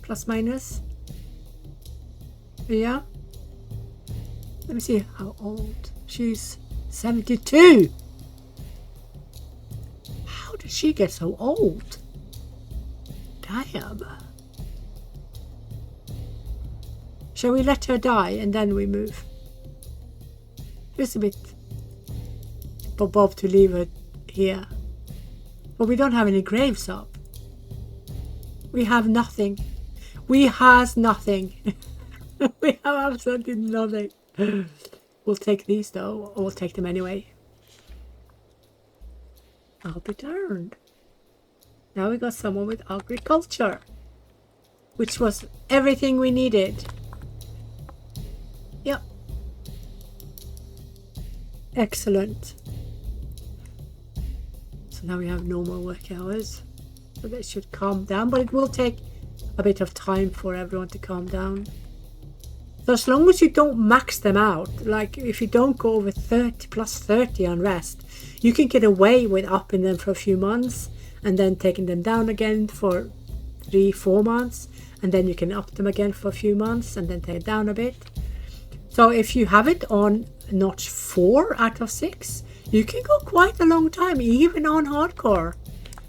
plus minus. Yeah. Let me see how old. She's 72. How did she get so old? Damn. Shall we let her die and then we move? It's a bit bob to leave her here. But we don't have any graves up. We have nothing. We has nothing. We have absolutely nothing. We'll take these though, or we'll take them anyway. I'll be darned. Now we got someone with agriculture, which was everything we needed. Yep. Excellent. So now we have normal work hours. So they should calm down, but it will take a bit of time for everyone to calm down. So as long as you don't max them out, like if you don't go over 30 plus 30 unrest, you can get away with upping them for a few months and then taking them down again for 3-4 months, and then you can up them again for a few months and then take it down a bit. So if you have it on notch 4 out of 6, you can go quite a long time, even on hardcore,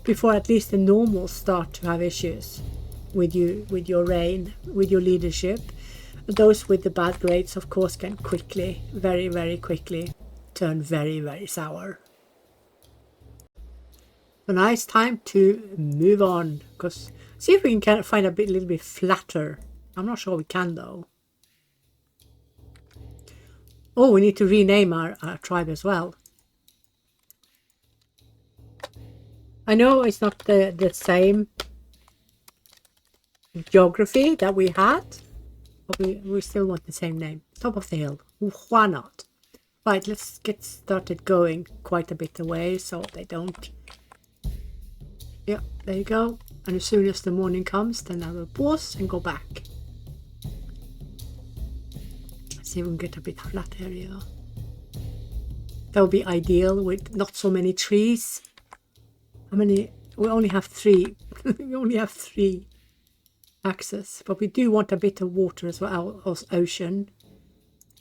before at least the normals start to have issues with you, with your reign, with your leadership. Those with the bad grades, of course, can quickly, very, very quickly turn very, very sour. So now it's time to move on, because see if we can find a little bit flatter. I'm not sure we can though. Oh, we need to rename our tribe as well. I know it's not the same geography that we had, but we still want the same name. Top of the hill. Why not? Right, let's get started going quite a bit away so they don't. Yeah, there you go. And as soon as the morning comes, then I will pause and go back. Let's see if we can get a bit flat area. That would be ideal with not so many trees. How many? We only have 3. We only have 3 access, but we do want a bit of water as well, or ocean.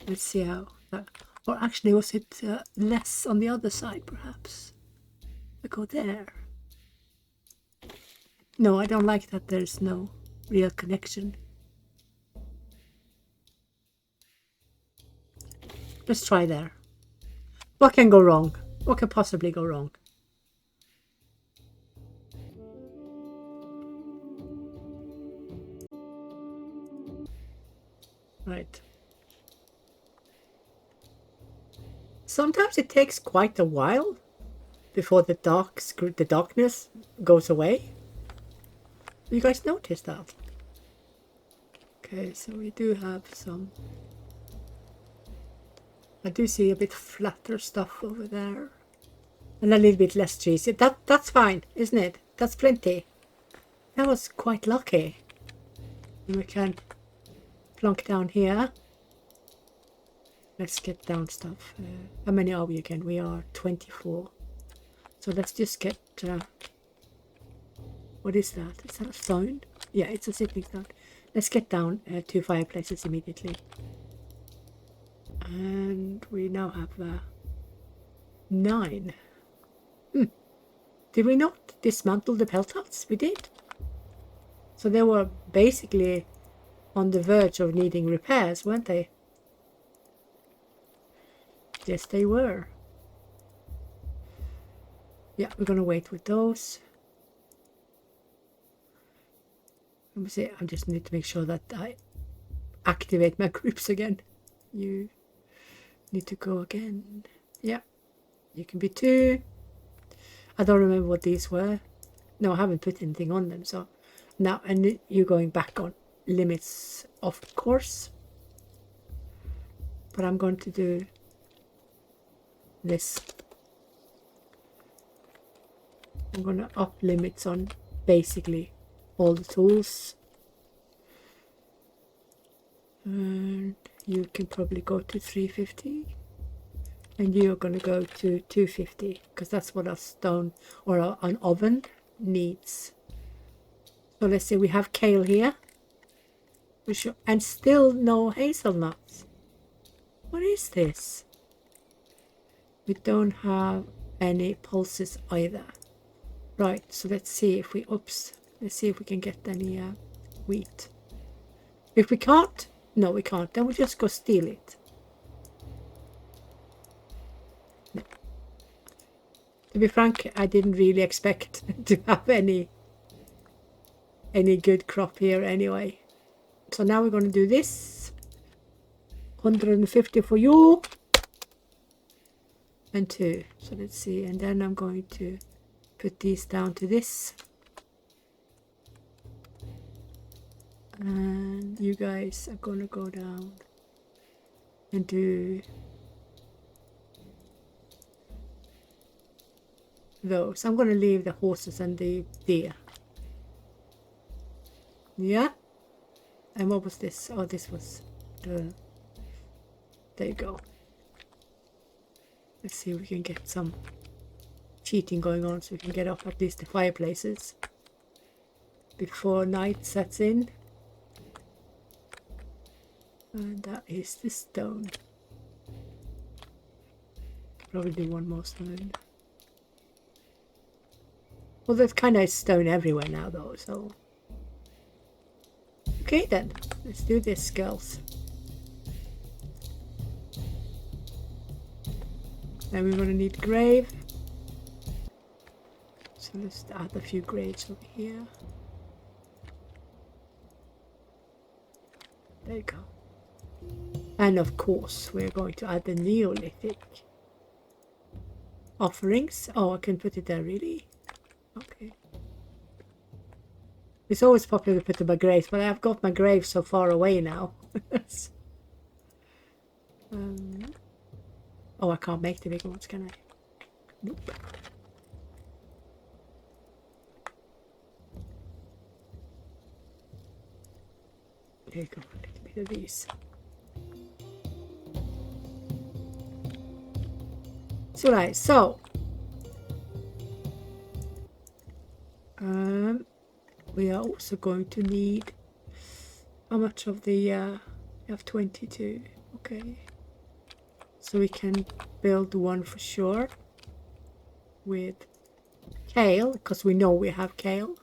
Let's see how that. Or actually, was it less on the other side, perhaps? We go there. No, I don't like that there's no real connection. Let's try there. What can go wrong? What can possibly go wrong? Right. Sometimes it takes quite a while before the darkness goes away. You guys notice that? Okay, so we do have some. I do see a bit flatter stuff over there. And a little bit less cheesy. That's fine, isn't it? That's plenty. That was quite lucky. And we can plunk down here. Let's get down stuff. How many are we again? We are 24. So let's just get... what is that? Is that a stone? Yeah, it's a sitting stone. Let's get down 2 fireplaces immediately. And we now have 9. Did we not dismantle the pelt huts? We did. So they were basically on the verge of needing repairs, weren't they? Yes, they were. Yeah, we're gonna wait with those. Let me see. I just need to make sure that I activate my groups again. You need to go again. Yeah, you can be 2. I don't remember what these were. No, I haven't put anything on them. So now, and you're going back on limits, of course. But I'm going to do this. I'm going to up limits on basically all the tools. And you can probably go to 350. And you're going to go to 250 because that's what a stone or an oven needs. So let's say we have kale here. And still no hazelnuts. What is this? We don't have any pulses either. Right, so let's see if we... Oops. Let's see if we can get any wheat. If we can't... No, we can't. Then we'll just go steal it. No. To be frank, I didn't really expect to have any good crop here anyway. So now we're going to do this. 150 for you. And 2. So let's see. And then I'm going to put these down to this. And you guys are going to go down and do those. I'm going to leave the horses and the deer. Yeah? And what was this? Oh, this was the... There you go. Let's see if we can get some cheating going on so we can get off at least the fireplaces before night sets in. And that is the stone. Probably do one more stone. Well, there's kind of stone everywhere now though, so... Okay then, let's do this, girls. Then we're going to need grave. So let's add a few graves over here. There you go. And of course, we're going to add the Neolithic offerings. Oh, I can put it there, really? Okay. It's always popular to put in my graves, but I've got my grave so far away now. Oh, I can't make the big ones, can I? Nope. There you go, a little bit of these. So right, so we are also going to need how much of the we have 22. Okay, so we can build one for sure with kale because we know we have kale,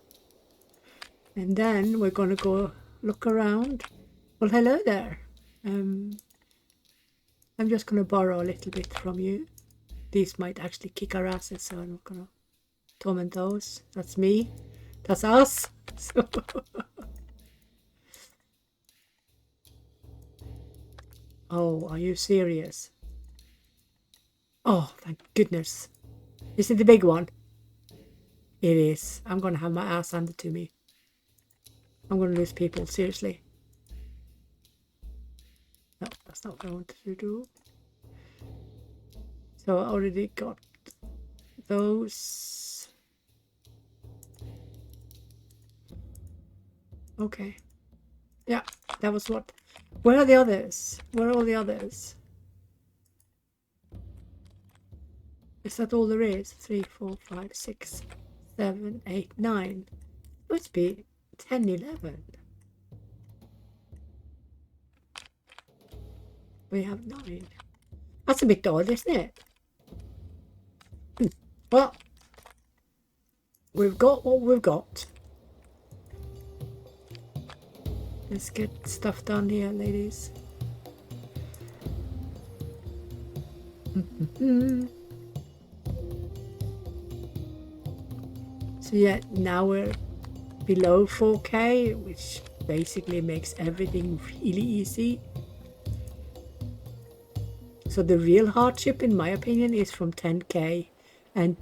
and then we're going to go look around. Well, hello there. I'm just going to borrow a little bit from you. These might actually kick our asses, so I'm not going to torment those. That's me. That's us. So oh, are you serious? Oh, thank goodness. Is it the big one? It is. I'm gonna have my ass handed to me. I'm gonna lose people, seriously. No, that's not what I wanted to do. So I already got those. Okay. Yeah, that was what. Where are the others? Where are all the others? Is that all there is? 3, 4, 5, 6, 7, 8, 9. Must be 10, 11. We have 9. That's a bit odd, isn't it? Well, we've got what we've got. Let's get stuff done here, ladies. So yeah, now we're below 4K, which basically makes everything really easy. So the real hardship, in my opinion, is from 10K and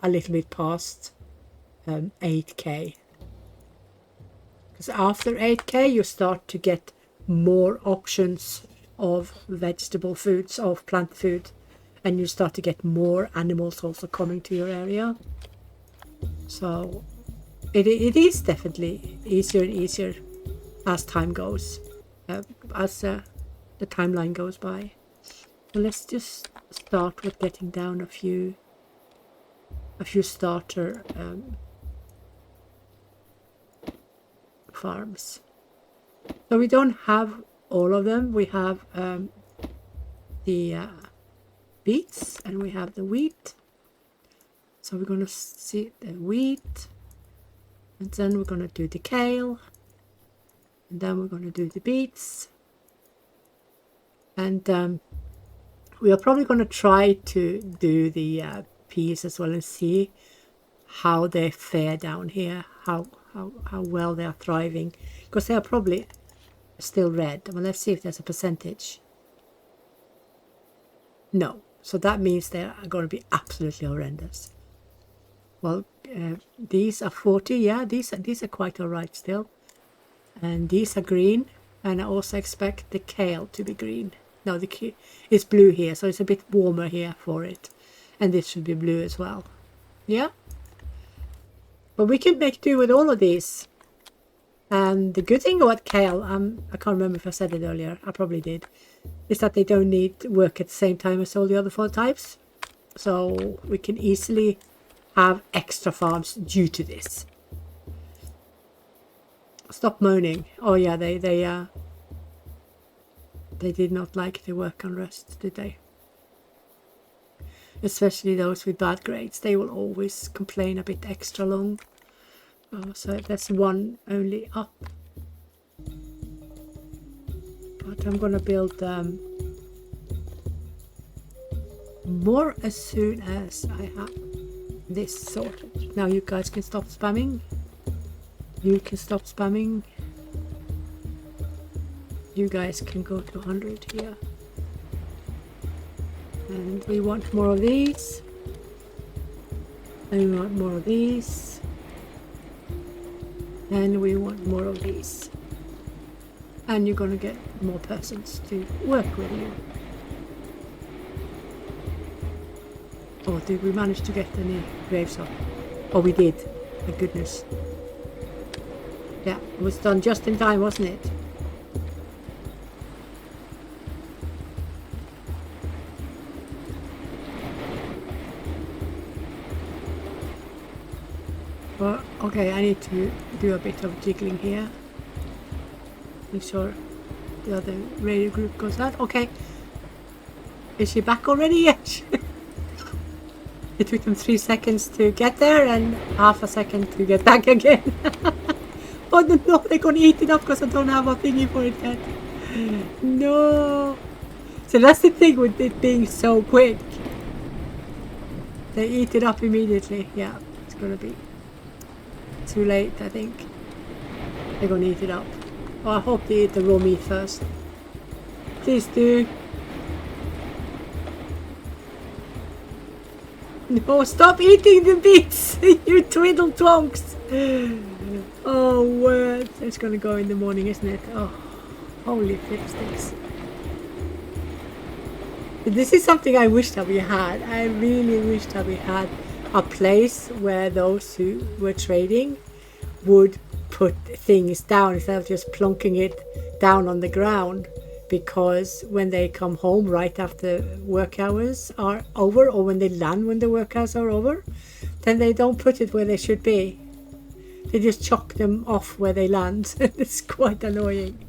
a little bit past 8K. Because after 8K, you start to get more options of vegetable foods, of plant food, and you start to get more animals also coming to your area. So it is definitely easier and easier as time goes, as the timeline goes by. So let's just start with getting down a few starter farms. So we don't have all of them. We have the beets and we have the wheat. So we're going to see the wheat, and then we're going to do the kale, and then we're going to do the beets, and we are probably going to try to do the peas as well and see how they fare down here, how well they are thriving, because they are probably still red. Well, let's see if there's a percentage. No, so that means they are going to be absolutely horrendous. Well, these are 40. Yeah, these are quite all right still, and these are green, and I also expect the kale to be green. No, it's blue here, so it's a bit warmer here for it, and this should be blue as well. Yeah, but we can make do with all of these. And the good thing about kale, I can't remember if I said it earlier, I probably did, is that they don't need work at the same time as all the other 4 types, so we can easily have extra farms due to this. Stop moaning. Oh yeah, they did not like the work unrest, did they? Especially those with bad grades, they will always complain a bit extra long. Oh, so that's one only up. But I'm gonna build more as soon as I have this sorted. Now you guys can stop spamming. You can stop spamming. You guys can go to 100 here. And we want more of these. And we want more of these. And we want more of these. And you're gonna get more persons to work with you. Oh, did we manage to get any graves up? Oh, we did. Thank goodness. Yeah, it was done just in time, wasn't it? Well, okay, I need to do a bit of jiggling here. Make sure the other radio group goes out. Okay. Is she back already? Yes. It took them 3 seconds to get there and half a second to get back again. Oh no, they're gonna eat it up because I don't have a thingy for it yet. No. So that's the thing with it being so quick. They eat it up immediately. Yeah, it's gonna be too late, I think. They're gonna eat it up. Oh, I hope they eat the raw meat first. Please do. No, stop eating the beets, you twiddle tonks. Oh, word. It's gonna go in the morning, isn't it? Oh, holy fiddlesticks. This is something I wish that we had. I really wish that we had a place where those who were trading would put things down instead of just plonking it down on the ground, because when they come home right after work hours are over, or when they land when the work hours are over, then they don't put it where they should be. They just chuck them off where they land. It's quite annoying.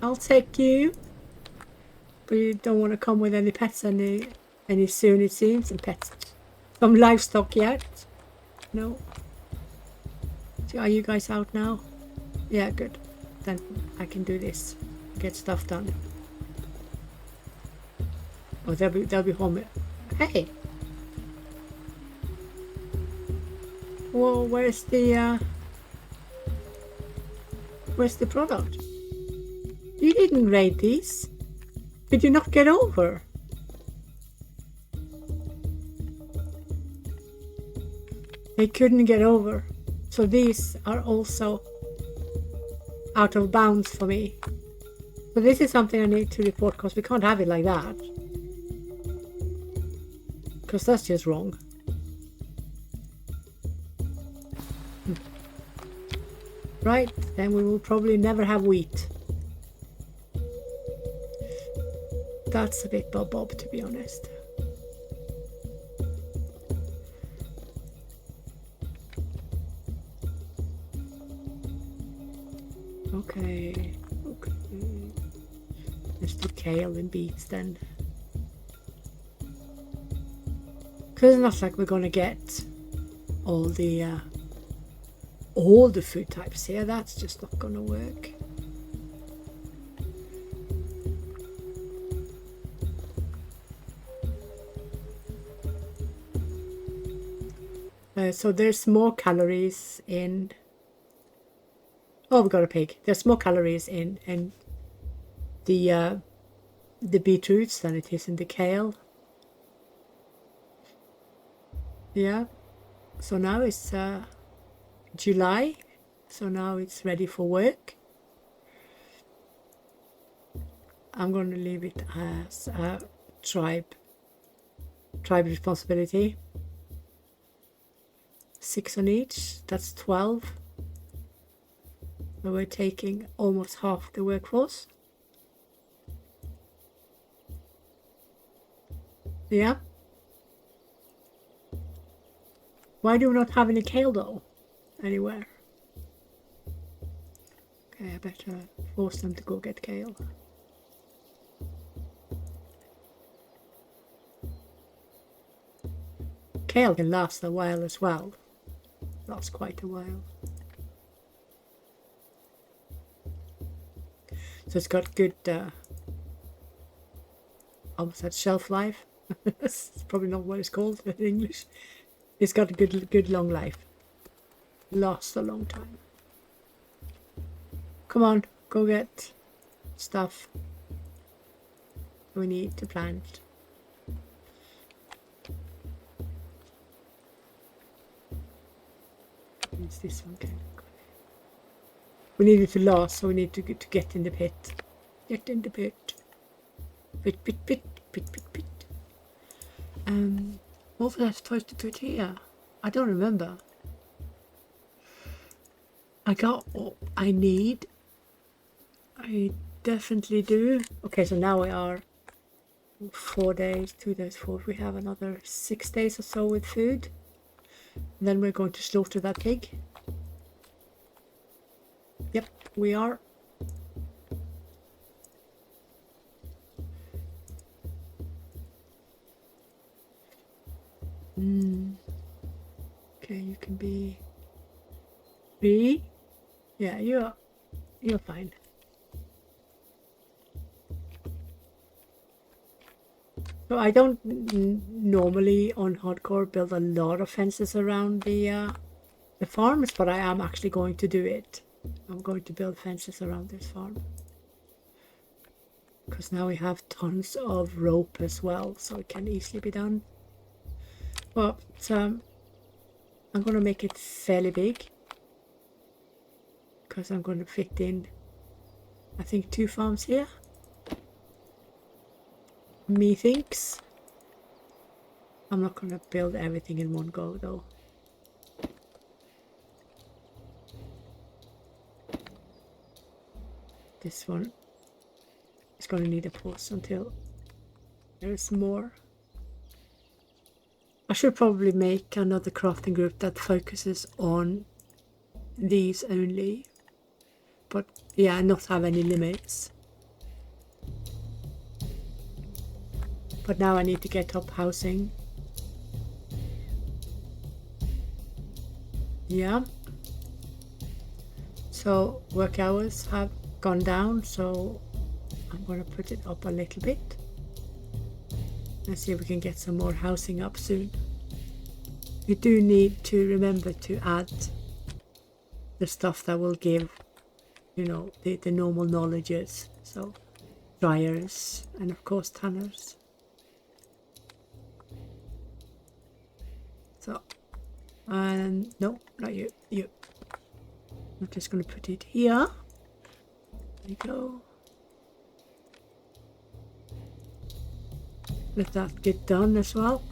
I'll take you, but you don't want to come with any pets any soon, it seems. Some pets, some livestock yet? No. So are you guys out now? Yeah, good. Then I can do this. Get stuff done. Oh, they'll be home. Hey. Well, where's the product? You didn't raid these. Did you not get over? They couldn't get over. So these are also out of bounds for me. So this is something I need to report, because we can't have it like that. Because that's just wrong. Right, then we will probably never have wheat. That's a bit bob, to be honest. Okay. Let's do kale and beets then. Because it's not like we're gonna get all the food types here. That's just not gonna work. So there's more calories in... Oh, we got a pig. There's more calories in the beetroots than it is in the kale. Yeah. So now it's July. So now it's ready for work. I'm going to leave it as a tribe responsibility. 6 on each. That's 12. So we're taking almost half the workforce. Yeah. Why do we not have any kale though? Anywhere? Okay, I better force them to go get kale. Kale can last a while as well. Lasts quite a while. So it's got good, almost had shelf life. That's probably not what it's called in English. It's got a good long life. Lasts a long time. Come on, go get stuff we need to plant. Is this one kind of good? We need it to last, so we need to get in the pit. Get in the pit. Pit, pit, pit, pit, pit, pit. What was I supposed to put here? I don't remember. I got what I need. I definitely do. Okay, so now we are 4 days, 2 days, 4. We have another 6 days or so with food. And then we're going to slaughter that pig. Yep, we are. Okay, you can be B. Yeah, you're fine. So I don't normally on hardcore build a lot of fences around the farms, but I am actually going to do it. I'm going to build fences around this farm. Because now we have tons of rope as well, so it can easily be done. Well, so I'm going to make it fairly big because I'm going to fit in, I think, 2 farms here. Methinks. I'm not going to build everything in one go though. This one is going to need a pause until there's more. I should probably make another crafting group that focuses on these only. But yeah, not have any limits. But now I need to get up housing. Yeah. So work hours have gone down, so I'm going to put it up a little bit. Let's see if we can get some more housing up soon. We do need to remember to add the stuff that will give, you know, the normal knowledges. So dryers and of course tanners. So, and no, not you, you. I'm just going to put it here. There you go. Let that get done as well.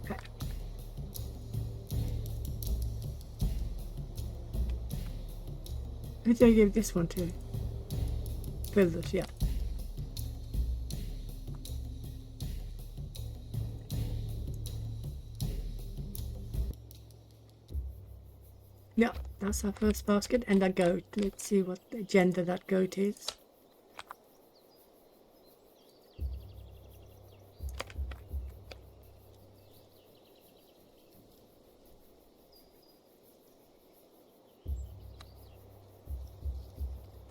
Okay. Who did I give this one to? Builders, yeah. Yeah, that's our first basket. And a goat. Let's see what gender that goat is.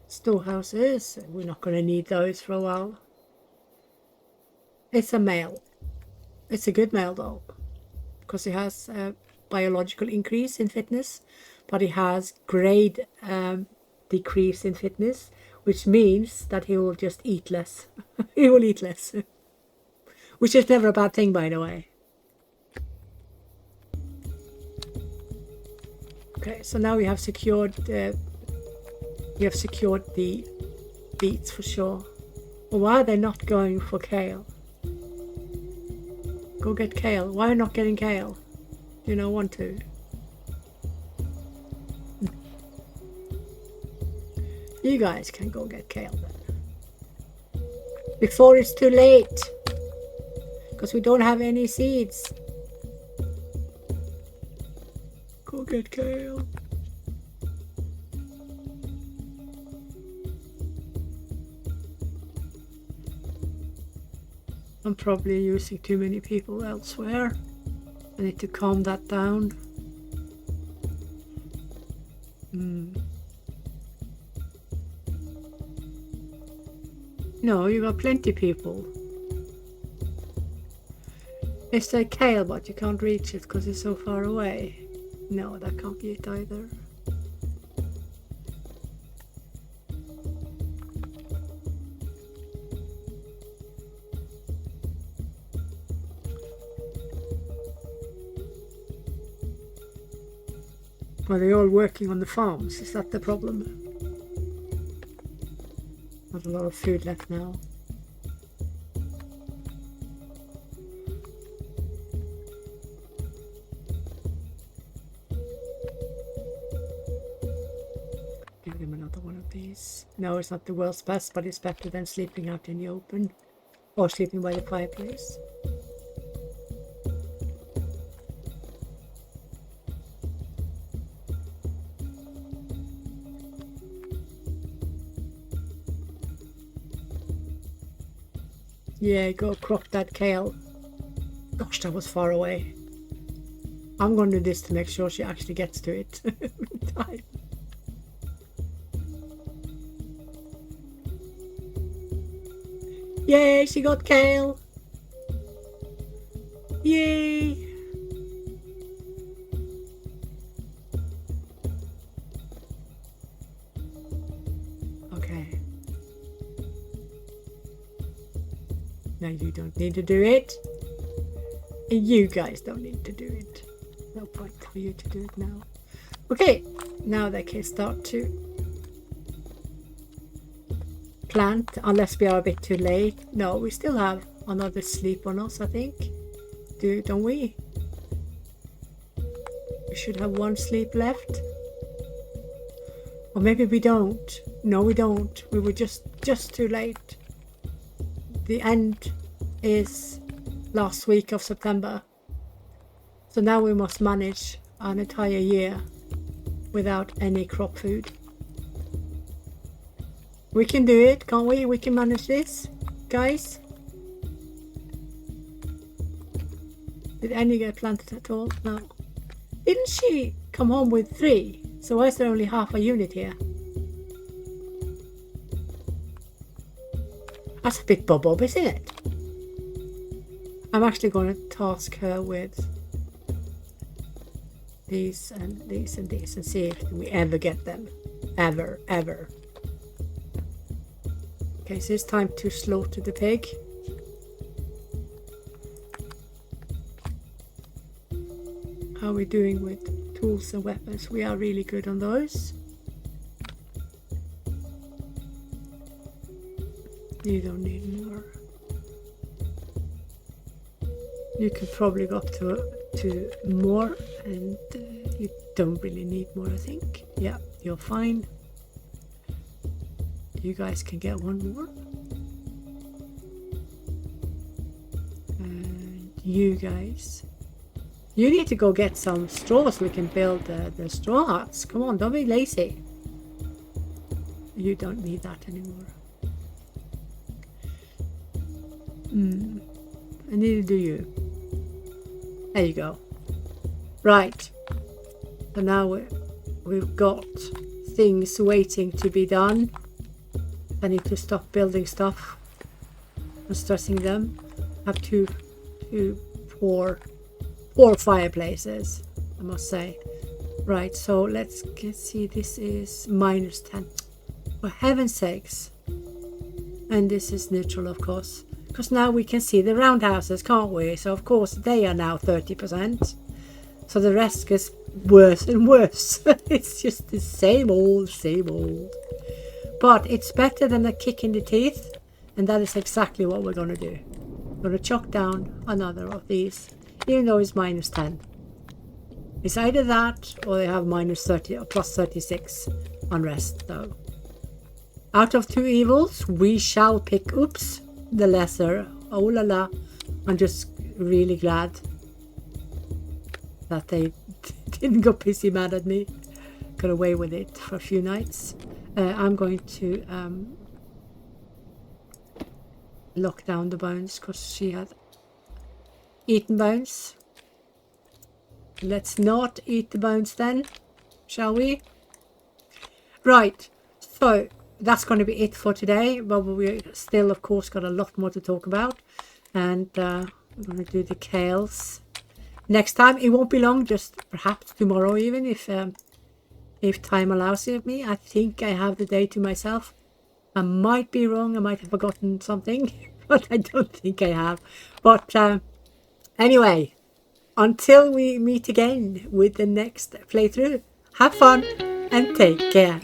Storehouses. We're not going to need those for a while. It's a male. It's a good male though, because he has a biological increase in fitness, but he has grade decrease in fitness, which means that he will just eat less. He will eat less, which is never a bad thing, by the way. Okay, so now we have secured the beets for sure. Well, why are they not going for kale? Go get kale. Why are you not getting kale? You don't want to. You guys can go get kale then. Before it's too late. Because we don't have any seeds. Go get kale. I'm probably using too many people elsewhere. I need to calm that down. No, you got plenty people. Is there kale, but you can't reach it because it's so far away? No, that can't be it either. Are they all working on the farms? Is that the problem? Not a lot of food left now. Give him another one of these. No, it's not the world's best, but it's better than sleeping out in the open or sleeping by the fireplace. Yeah, go crop that kale. Gosh, that was far away. I'm going to do this to make sure she actually gets to it in time. Yay, she got kale. Yay. Okay. Now you don't need to do it. And you guys don't need to do it. No point for you to do it now. Okay, now they can start to plant, unless we are a bit too late. No, we still have another sleep on us, I think. Don't we? We should have one sleep left. Or maybe we don't. No, we don't. We were just too late. The end is last week of September. So now we must manage an entire year without any crop food. We can do it, can't we? We can manage this, guys. Did any get planted at all? No. Didn't she come home with 3? So why is there only half a unit here? That's a bit bob, isn't it? I'm actually going to task her with these and these and these and see if we ever get them. Ever. Okay, so it's time to slaughter the pig. How are we doing with tools and weapons? We are really good on those. You don't need more. You can probably go up to more, and you don't really need more, I think. Yeah, you're fine. You guys can get one more. And you guys, you need to go get some straw so we can build the straw huts. Come on, don't be lazy. You don't need that anymore. And neither do you. There you go. Right. So now we've got things waiting to be done. I need to stop building stuff and stressing them. I have four fireplaces, I must say. Right, so let's see. This is -10. For heaven's sakes. And this is neutral, of course. Because now we can see the roundhouses, can't we? So of course they are now 30%. So the rest gets worse and worse. It's just the same old. But it's better than a kick in the teeth. And that is exactly what we're going to do. We're going to chuck down another of these. Even though it's -10. It's either that or they have -30 or +36 unrest though. Out of 2 evils, we shall pick, the lesser. Oh la la. I'm just really glad that they didn't go pissy mad at me. Got away with it for a few nights. I'm going to lock down the bones because she had eaten bones. Let's not eat the bones then, shall we? Right, so that's going to be it for today, but we still of course got a lot more to talk about, and we're going to do the kales next time. It won't be long, just perhaps tomorrow even, if time allows it me. I think I have the day to myself. I might be wrong, I might have forgotten something, but I don't think I have. But anyway, until we meet again with the next playthrough, have fun and take care.